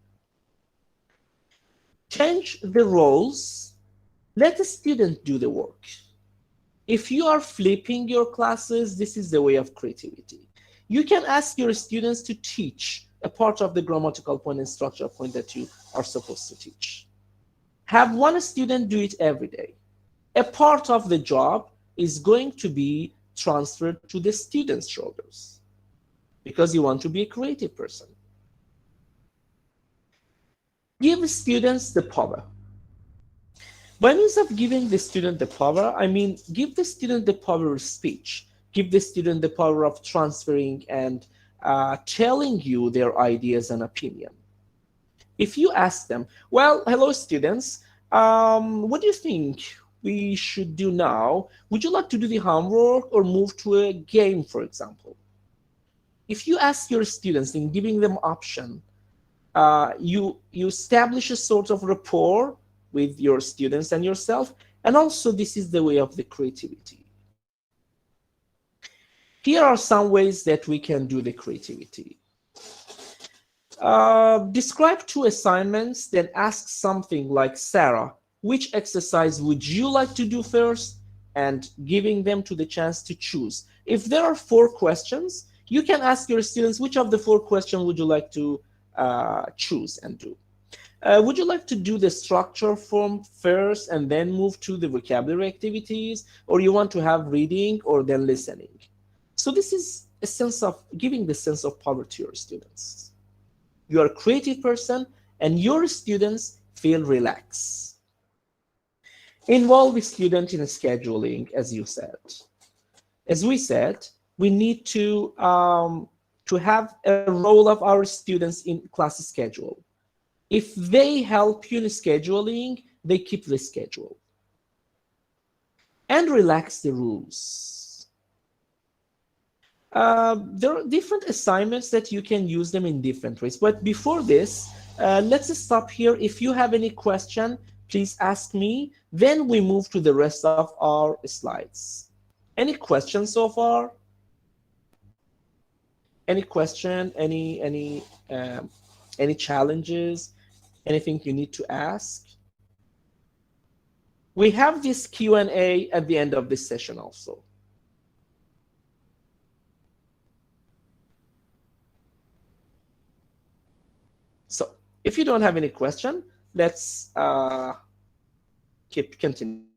Change the roles. Let the student do the work. If you are flipping your classes, this is the way of creativity. You can ask your students to teach a part of the grammatical point and structural point that you are supposed to teach. Have one student do it every day. A part of the job is going to be transferred to the student's shoulders because you want to be a creative person. Give students the power. By means of giving the student the power, I mean give the student the power of speech, give the student the power of transferring and telling you their ideas and opinion. If you ask them, well, hello students, what do you think we should do now? Would you like to do the homework or move to a game, for example? If you ask your students in giving them option, you establish a sort of rapport with your students and yourself, and also this is the way of the creativity. Here are some ways that we can do the creativity. Describe 2 assignments, then ask something like, Sarah, which exercise would you like to do first? And giving them to the chance to choose. If there are 4 questions, you can ask your students, which of the 4 questions would you like to choose and do? Would you like to do the structure form first and then move to the vocabulary activities? Or you want to have reading or then listening? So this is a sense of giving the sense of power to your students. You are a creative person and your students feel relaxed. Involve the student in scheduling, as you said. As we said, we need to have a role of our students in class schedule. If they help you in scheduling, they keep the schedule. And relax the rules. There are different assignments that you can use them in different ways. But before this, let's stop here. If you have any question, please ask me. Then we move to the rest of our slides. Any questions so far? Any question? Any challenges? Anything you need to ask? We have this Q&A at the end of this session also. So if you don't have any question, let's keep continuing.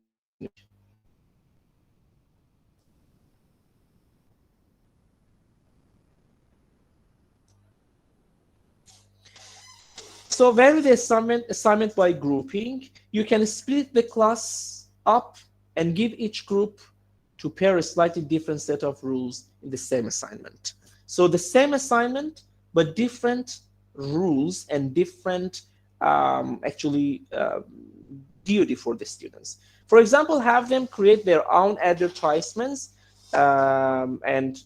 So vary the assignment by grouping. You can split the class up and give each group to pair a slightly different set of rules in the same assignment. So the same assignment, but different rules and different duty for the students. For example, have them create their own advertisements and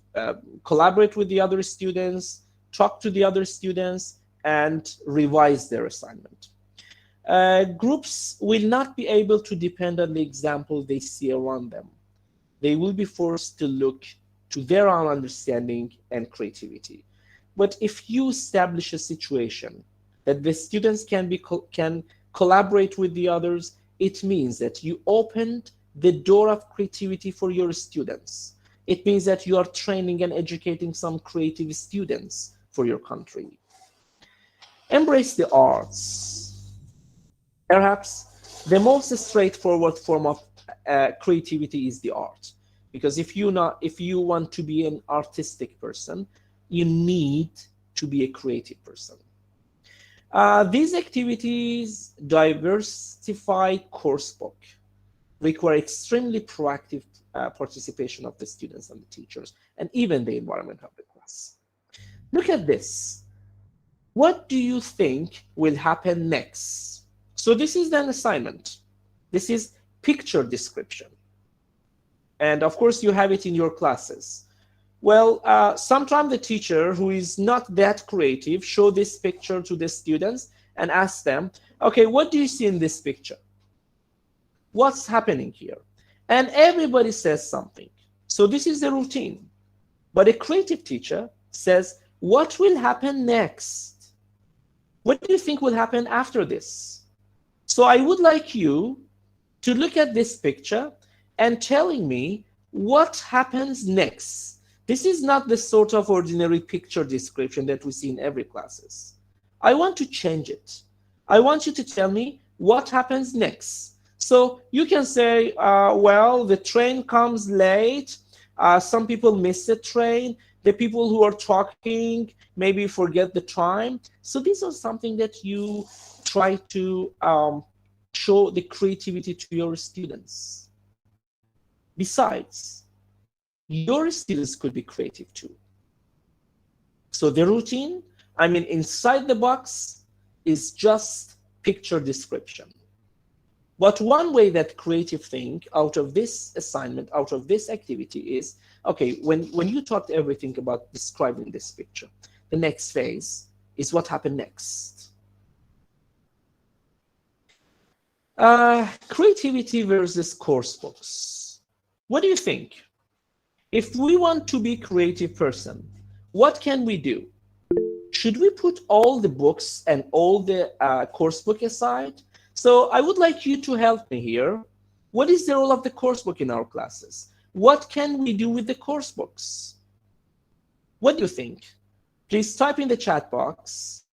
collaborate with the other students, talk to the other students, and revise their assignment. Groups will not be able to depend on the example they see around them. They will be forced to look to their own understanding and creativity. But if you establish a situation that the students can collaborate with the others, it means that you opened the door of creativity for your students. It means that you are training and educating some creative students for your country. Embrace the arts. Perhaps the most straightforward form of creativity is the art. Because if you want to be an artistic person, you need to be a creative person. These activities diversify coursebook, require extremely proactive participation of the students and the teachers, and even the environment of the class. Look at this. What do you think will happen next? So this is an assignment. This is picture description. And of course, you have it in your classes. Well, sometimes the teacher who is not that creative show this picture to the students and ask them, okay, what do you see in this picture? What's happening here? And everybody says something. So this is the routine. But a creative teacher says, what will happen next? What do you think will happen after this? So I would like you to look at this picture and telling me what happens next. This is not the sort of ordinary picture description that we see in every classes. I want to change it. I want you to tell me what happens next. So you can say, well, the train comes late. Some people miss the train. The people who are talking maybe forget the time. So these are something that you try to show the creativity to your students. Besides, your students could be creative too. So the routine, inside the box is just picture description. But one way that creative think out of this assignment, out of this activity is, okay, when you talked everything about describing this picture, the next phase is what happened next. Creativity versus course books. What do you think? If we want to be creative person, what can we do? Should we put all the books and all the course book aside? So I would like you to help me here. What is the role of the course book in our classes? What can we do with the course books? What do you think? Please type in the chat box.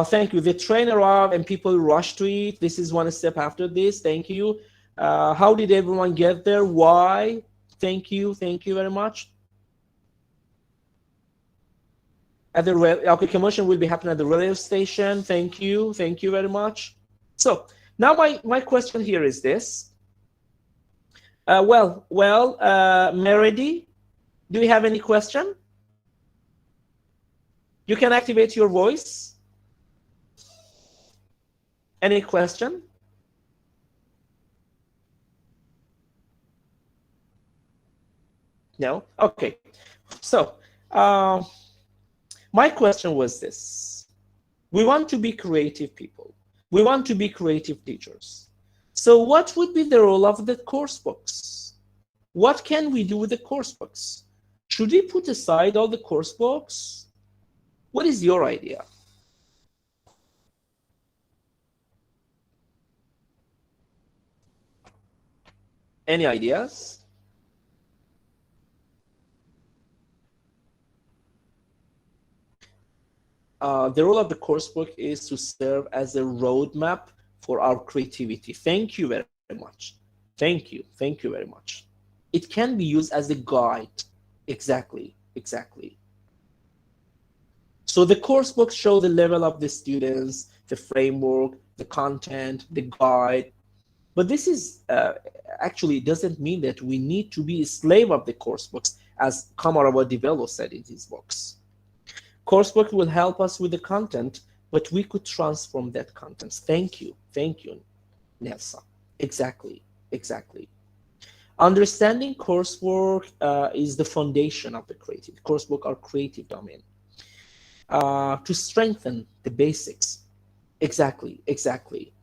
Thank you. The trainer arrived and people rush to it. This is one step after this. Thank you. How did everyone get there? Why? Thank you. Thank you very much. Okay, commotion will be happening at the radio station. Thank you. Thank you very much. So now my question here is this. Meredy, do you have any question? You can activate your voice. Any question? No? Okay. So my question was this. We want to be creative people. We want to be creative teachers. So what would be the role of the course books? What can we do with the course books? Should we put aside all the course books? What is your idea? Any ideas? The role of the course book is to serve as a roadmap for our creativity. Thank you very much. Thank you. Thank you very much. It can be used as a guide. Exactly. Exactly. So the course books show the level of the students, the framework, the content, the guide. But this is actually doesn't mean that we need to be a slave of the course books, as Kamarava Develop said in his books. Coursebook will help us with the content, but we could transform that content. Thank you, Nelsa. Exactly, exactly. Understanding coursework is the foundation of the creative. Coursebook are creative domain. To strengthen the basics. Exactly, exactly.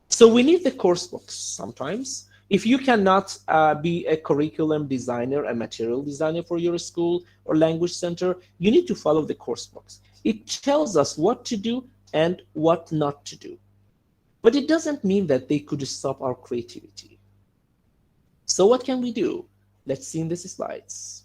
So we need the course books sometimes. If you cannot be a curriculum designer, a material designer for your school or language center, you need to follow the course books. It tells us what to do and what not to do. But it doesn't mean that they could stop our creativity. So what can we do? Let's see in these slides.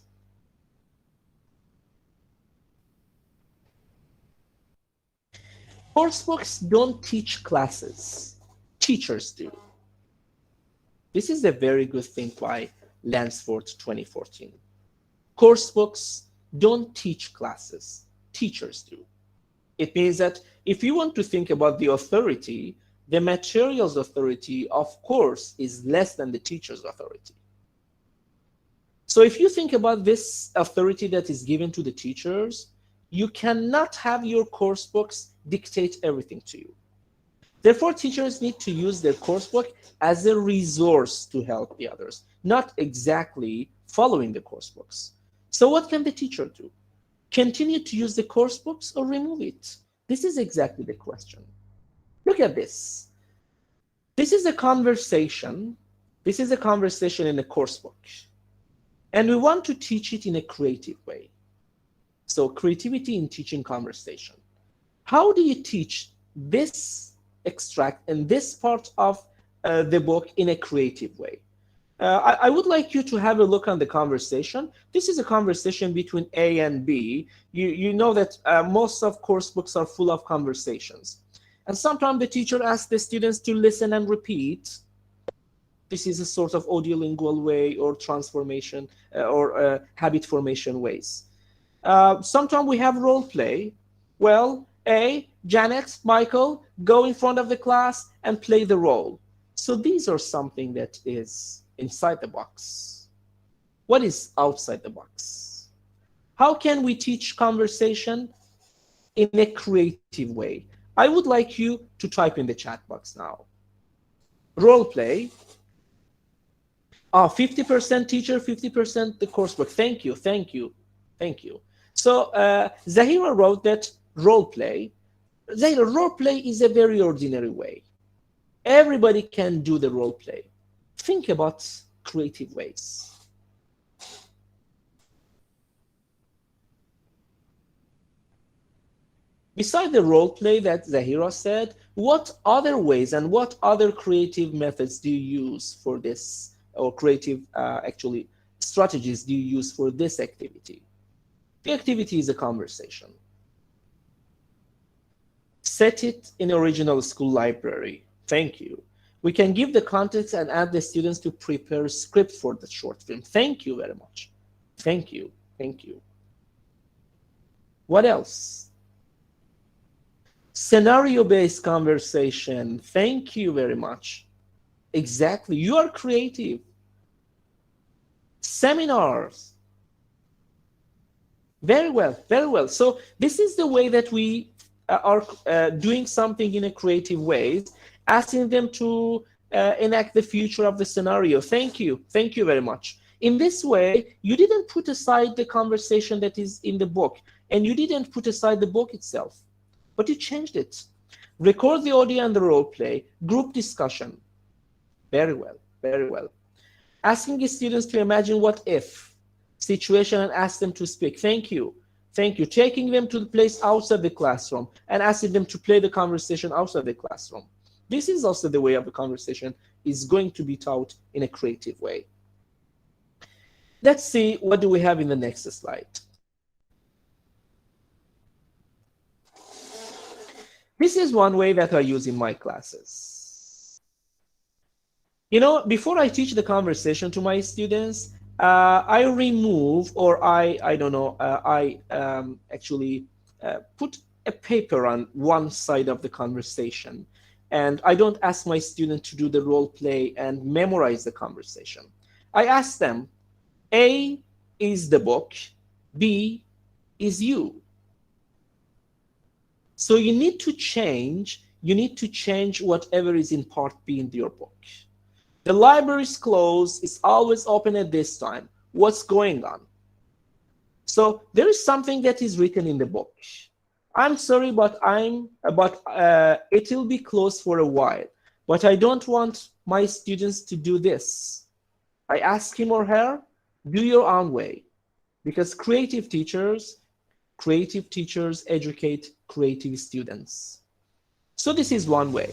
Course books don't teach classes. Teachers do. This is a very good thing by Lansford 2014. Course books don't teach classes. Teachers do. It means that if you want to think about the authority, the materials authority, of course, is less than the teacher's authority. So if you think about this authority that is given to the teachers, you cannot have your course books dictate everything to you. Therefore, teachers need to use their coursebook as a resource to help the others, not exactly following the coursebooks. So what can the teacher do? Continue to use the coursebooks or remove it? This is exactly the question. Look at this. This is a conversation. This is a conversation in a coursebook. And we want to teach it in a creative way. So creativity in teaching conversation. How do you teach this extract and this part of the book in a creative way? I would like you to have a look on the conversation. This is a conversation between A and B. You know that most of course books are full of conversations. And sometimes the teacher asks the students to listen and repeat. This is a sort of audiolingual way or transformation or habit formation ways. Sometimes we have role play. Well, A, Janet, Michael, go in front of the class and play the role. So these are something that is inside the box. What is outside the box? How can we teach conversation in a creative way? I would like you to type in the chat box now. Role play. 50% teacher, 50% the coursebook. Thank you, thank you, thank you. So Zahira wrote that role play. Zahira, role play is a very ordinary way. Everybody can do the role play. think about creative ways. Beside the role play that Zahira said, what other ways and what other creative methods do you use for this, or creative actually strategies do you use for this activity? The activity is a conversation. Set it in original school library. Thank you. We can give the context and add the students to prepare a script for the short film. Thank you very much. Thank you. Thank you. What else? Scenario-based conversation. Thank you very much. Exactly. You are creative. Seminars. Very well, very well. So this is the way that we are doing something in a creative way, asking them to enact the future of the scenario. Thank you very much. In this way, you didn't put aside the conversation that is in the book, and you didn't put aside the book itself, but you changed it. Record the audio and the role play, group discussion. Very well, very well. Asking the students to imagine what if situation and ask them to speak. Thank you. Thank you. Taking them to the place outside the classroom and asking them to play the conversation outside the classroom. This is also the way of the conversation is going to be taught in a creative way. Let's see, what do we have in the next slide? This is one way that I use in my classes. You know, before I teach the conversation to my students, I remove, or I actually put a paper on one side of the conversation, and I don't ask my student to do the role play and memorize the conversation. I ask them, A is the book, B is you. So you need to change whatever is in part B in your book. The library is closed, it's always open at this time. What's going on? So there is something that is written in the book. I'm sorry, but it will be closed for a while. But I don't want my students to do this. I ask him or her, do your own way. Because creative teachers educate creative students. So this is one way.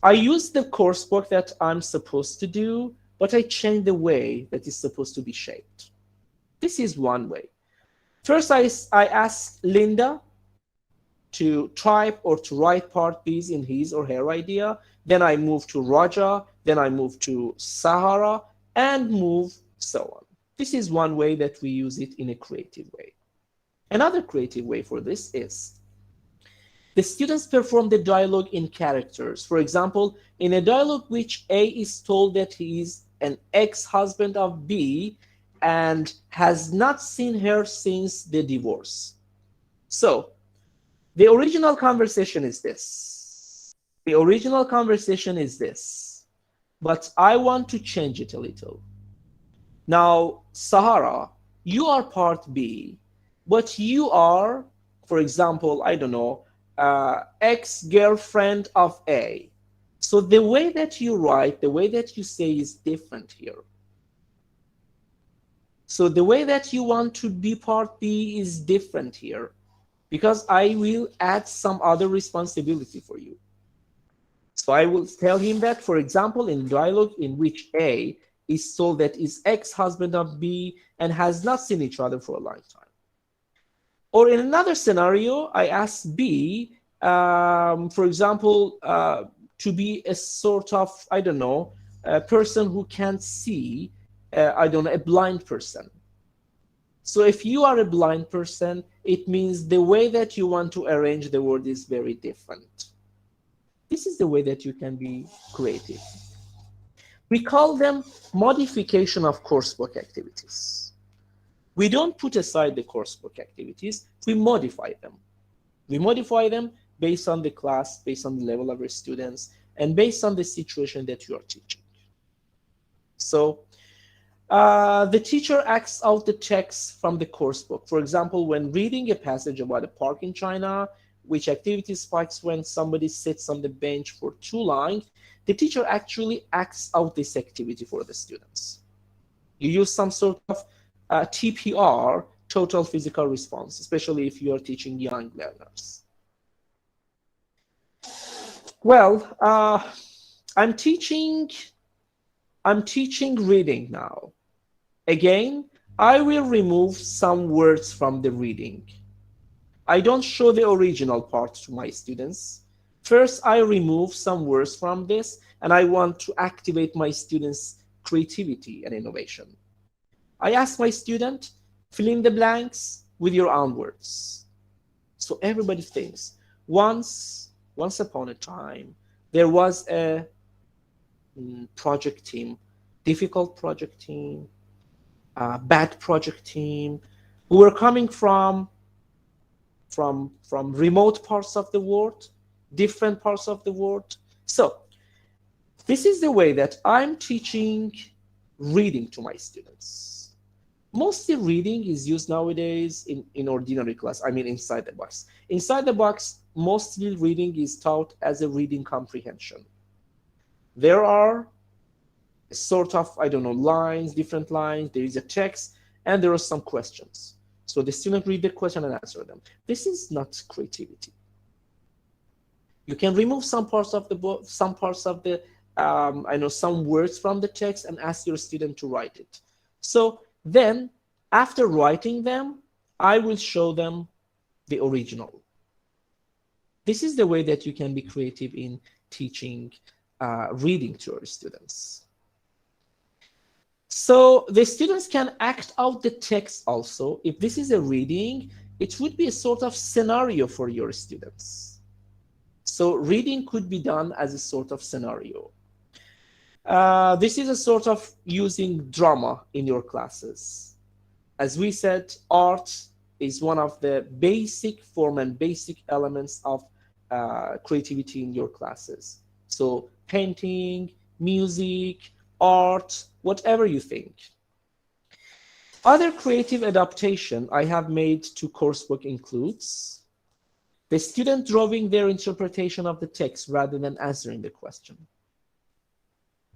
I use the course book that I'm supposed to do, but I change the way that it's supposed to be shaped. This is one way. First, I ask Linda to type or to write part B's in his or her idea. Then I move to Raja, then I move to Sahara, and move so on. This is one way that we use it in a creative way. Another creative way for this is the students perform the dialogue in characters. For example, in a dialogue which A is told that he is an ex-husband of B and has not seen her since the divorce. So the original conversation is this. The original conversation is this, but I want to change it a little. Now, Sahara, you are part B, but you are, for example, I don't know, ex-girlfriend of A. So the way that you write, the way that you say is different here. So the way that you want to be part B is different here, because I will add some other responsibility for you. So I will tell him that, for example, in dialogue in which A is told that is ex-husband of B and has not seen each other for a long time. Or in another scenario, I ask B, for example, to be a sort of, I don't know, a person who can't see, I don't know, a blind person. So if you are a blind person, it means the way that you want to arrange the word is very different. This is the way that you can be creative. We call them modification of coursebook activities. We don't put aside the coursebook activities, we modify them. We modify them based on the class, based on the level of our students, and based on the situation that you are teaching. So the teacher acts out the text from the coursebook. For example, when reading a passage about a park in China, which activity spikes when somebody sits on the bench for too long, the teacher actually acts out this activity for the students. You use some sort of TPR, total physical response, especially if you are teaching young learners. Well, I'm teaching reading now. Again, I will remove some words from the reading. I don't show the original part to my students. First, I remove some words from this, and I want to activate my students' creativity and innovation. I ask my student, fill in the blanks with your own words. So everybody thinks, once upon a time, there was a project team, difficult project team, bad project team, who were coming from remote parts of the world, different parts of the world. So this is the way that I'm teaching reading to my students. Mostly reading is used nowadays in ordinary class, I mean inside the box. Inside the box, mostly reading is taught as a reading comprehension. There are sort of, I don't know, lines, different lines, there is a text, and there are some questions. So the student read the question and answer them. This is not creativity. You can remove some parts of the book, some words from the text and ask your student to write it. So then, after writing them, I will show them the original. This is the way that you can be creative in teaching reading to your students. So the students can act out the text also. If this is a reading, it would be a sort of scenario for your students. So reading could be done as a sort of scenario. This is a sort of using drama in your classes. As we said, art is one of the basic form and basic elements of creativity in your classes. So painting, music, art, whatever you think. Other creative adaptation I have made to coursework includes the student drawing their interpretation of the text rather than answering the question.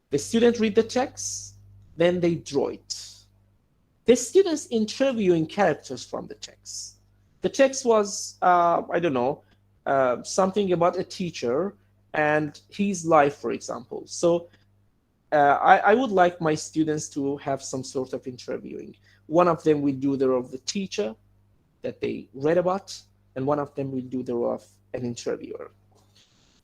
The student read the text, then they draw it. The students interviewing characters from the text. The text was, I don't know, something about a teacher and his life, for example. So I would like my students to have some sort of interviewing. One of them will do the role of the teacher that they read about, and one of them will do the role of an interviewer.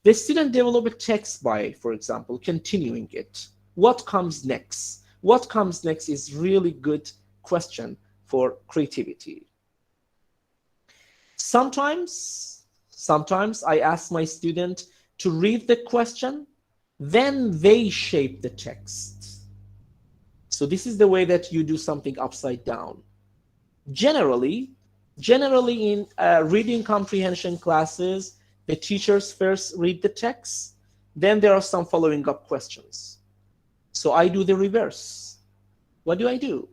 The student develop a text by, for example, continuing it. What comes next? What comes next is really good question for creativity. Sometimes I ask my student to read the question, then they shape the text. So this is the way that you do something upside down. Generally in reading comprehension classes, the teachers first read the text, then there are some following up questions. So I do the reverse. What do?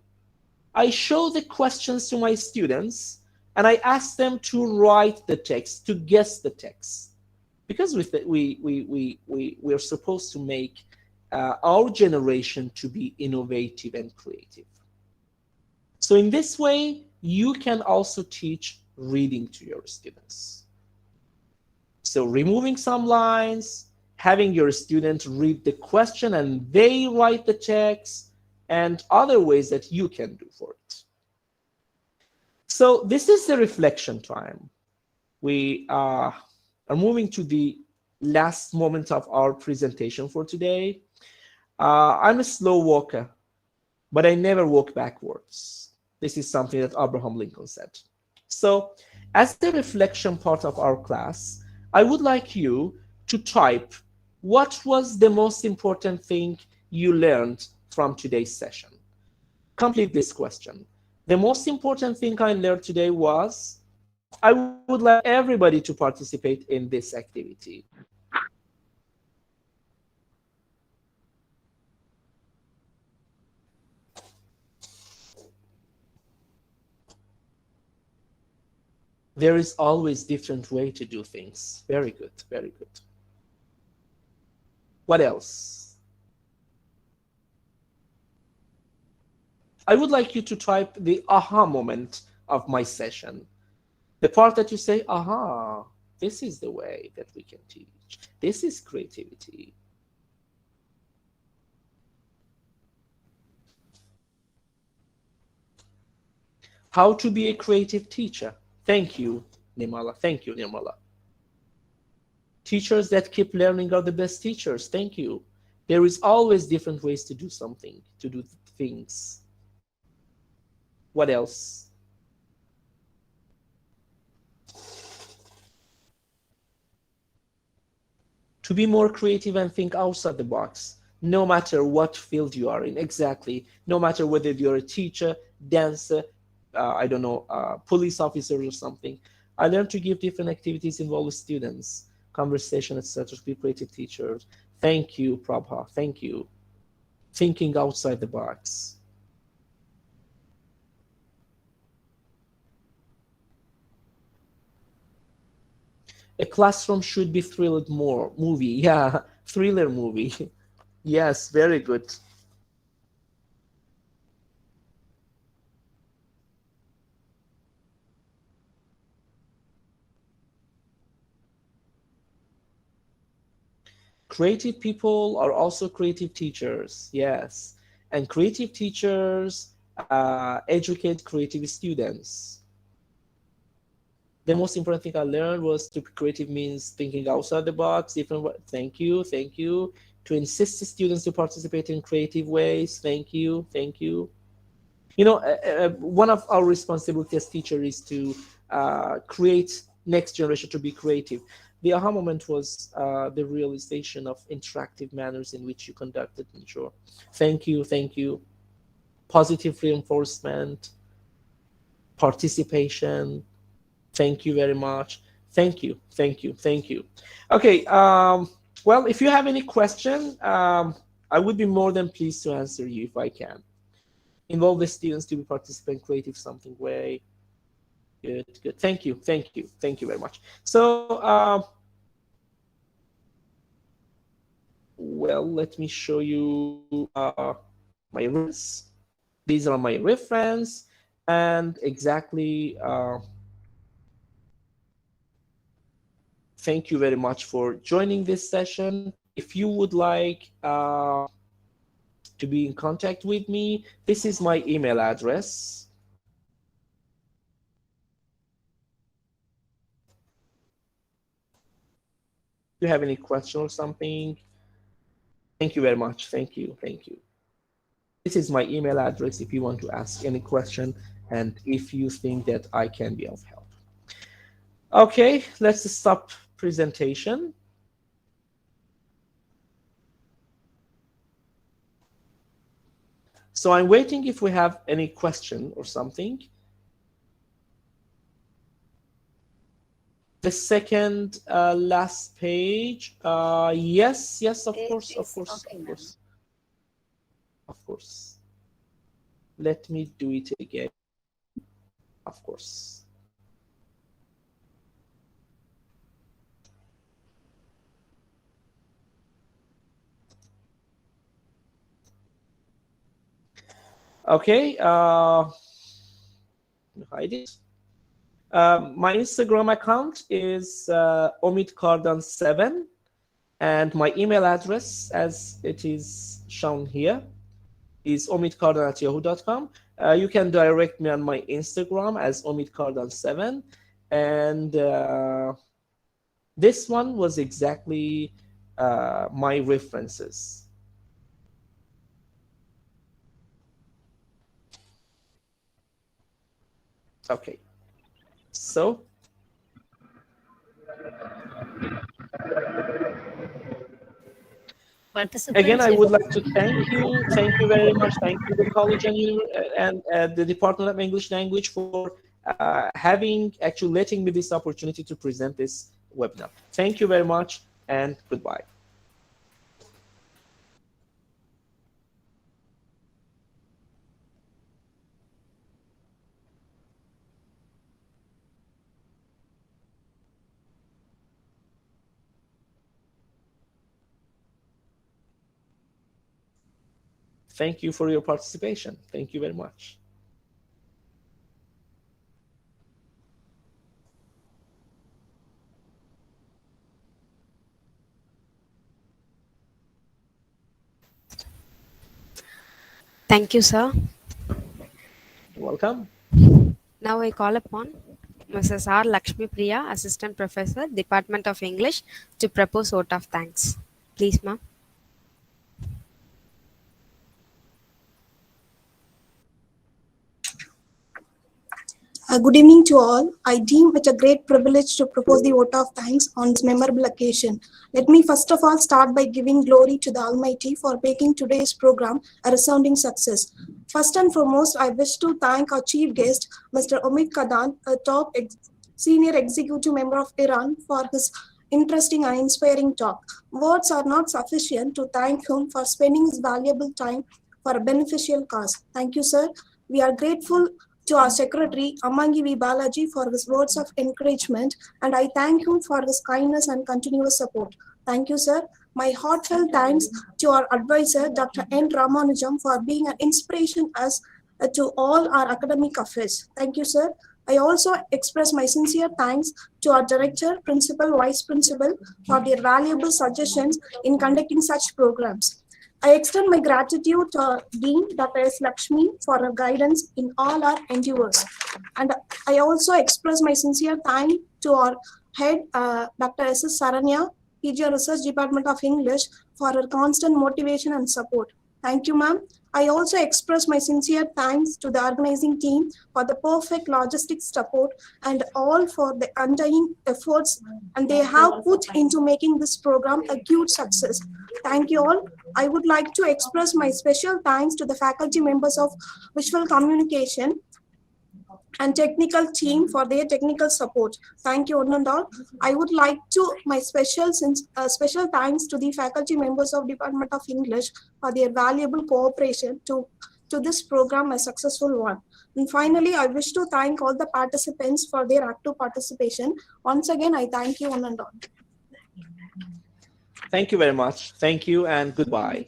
I show the questions to my students and I ask them to write the text, to guess the text. Because we are supposed to make our generation to be innovative and creative. So in this way, you can also teach reading to your students. So removing some lines, having your student read the question and they write the text, and other ways that you can do for it. So this is the reflection time. We are moving to the last moment of our presentation for today. I'm a slow walker, but I never walk backwards. This is something that Abraham Lincoln said. So as the reflection part of our class, I would like you to type what was the most important thing you learned from today's session. Complete this question. The most important thing I learned today was, I would like everybody to participate in this activity. There is always different way to do things. Very good, very good. What else? I would like you to type the aha moment of my session. The part that you say, aha, this is the way that we can teach. This is creativity. How to be a creative teacher. Thank you, Nirmala. Thank you, Nirmala. Teachers that keep learning are the best teachers. Thank you. There is always different ways to do something, to do things. What else? To be more creative and think outside the box, no matter what field you are in. Exactly. No matter whether you're a teacher, dancer, I don't know, police officer or something. I learned to give different activities involve students, conversation, etc. to be creative teachers. Thank you, Prabha. Thank you. Thinking outside the box. A classroom should be thrilled more. Movie, yeah, thriller movie. Yes, very good. Creative people are also creative teachers, yes. And creative teachers educate creative students. The most important thing I learned was to be creative means thinking outside the box, different. Thank you, thank you. To insist students to participate in creative ways. Thank you, thank you. You know, one of our responsibilities as teachers is to create next generation to be creative. The aha moment was the realization of interactive manners in which you conducted the show. Thank you, thank you. Positive reinforcement, participation. Thank you very much. Thank you, thank you, thank you. Okay, well, if you have any question, I would be more than pleased to answer you if I can. Involve the students to be participant creative something way. Good, good. Thank you, thank you, thank you very much. So, well, let me show you my reference. These are my reference, and exactly. Thank you very much for joining this session. If you would like to be in contact with me, this is my email address. If you have any question or something, thank you very much. Thank you. Thank you. This is my email address if you want to ask any question and if you think that I can be of help. Okay, let's stop presentation. So I'm waiting if we have any question or something. The second last page. Yes, yes, of course, of course, Okay, of course. Of course. Let me do it again. Of course. Okay. Hide it. My Instagram account is Omid Kardan 7, and my email address, as it is shown here, is omidkardan@yahoo.com. You can direct me on my Instagram as Omid Kardan 7, and this one was exactly my references. Okay, so again, I would like to thank you very much. Thank you, the college and the Department of English Language for actually letting me this opportunity to present this webinar. Thank you very much and goodbye. thank you for your participation. Thank you very much. Thank you, sir. Welcome. Now I call upon Mrs. R. Lakshmi Priya, Assistant Professor, Department of English, to propose vote of thanks. Please, ma'am. Good evening to all. I deem it a great privilege to propose the vote of thanks on this memorable occasion. Let me first of all start by giving glory to the Almighty for making today's program a resounding success. First and foremost, I wish to thank our chief guest, Mr. Omid Kardan, a top senior executive member of Iran, for his interesting and inspiring talk. Words are not sufficient to thank him for spending his valuable time for a beneficial cause. Thank you, sir. We are grateful to our secretary, Amangi V. Balaji, for his words of encouragement, and I thank him for his kindness and continuous support. Thank you, sir. My heartfelt thanks to our advisor, Dr. N. Ramanujam, for being an inspiration as to all our academic affairs. Thank you, sir. I also express my sincere thanks to our director, principal, vice principal for their valuable suggestions in conducting such programs. I extend my gratitude to our Dean, Dr. S. Lakshmi, for her guidance in all our endeavors. And I also express my sincere thanks to our head, Dr. S. S. Saranya, PG Research Department of English, for her constant motivation and support. Thank you, ma'am. I also express my sincere thanks to the organizing team for the perfect logistics support and all for the undying efforts and they have put into making this program a huge success. Thank you all. I would like to express my special thanks to the faculty members of visual communication and technical team for their technical support. Thank you, one and all. I would like to my special thanks to the faculty members of Department of English for their valuable cooperation to this program a successful one. And finally, I wish to thank all the participants for their active participation. Once again, I thank you, one and all. Thank you very much. Thank you and goodbye.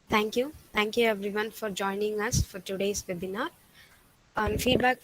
Thank you. Thank you everyone for joining us for today's webinar. Feedback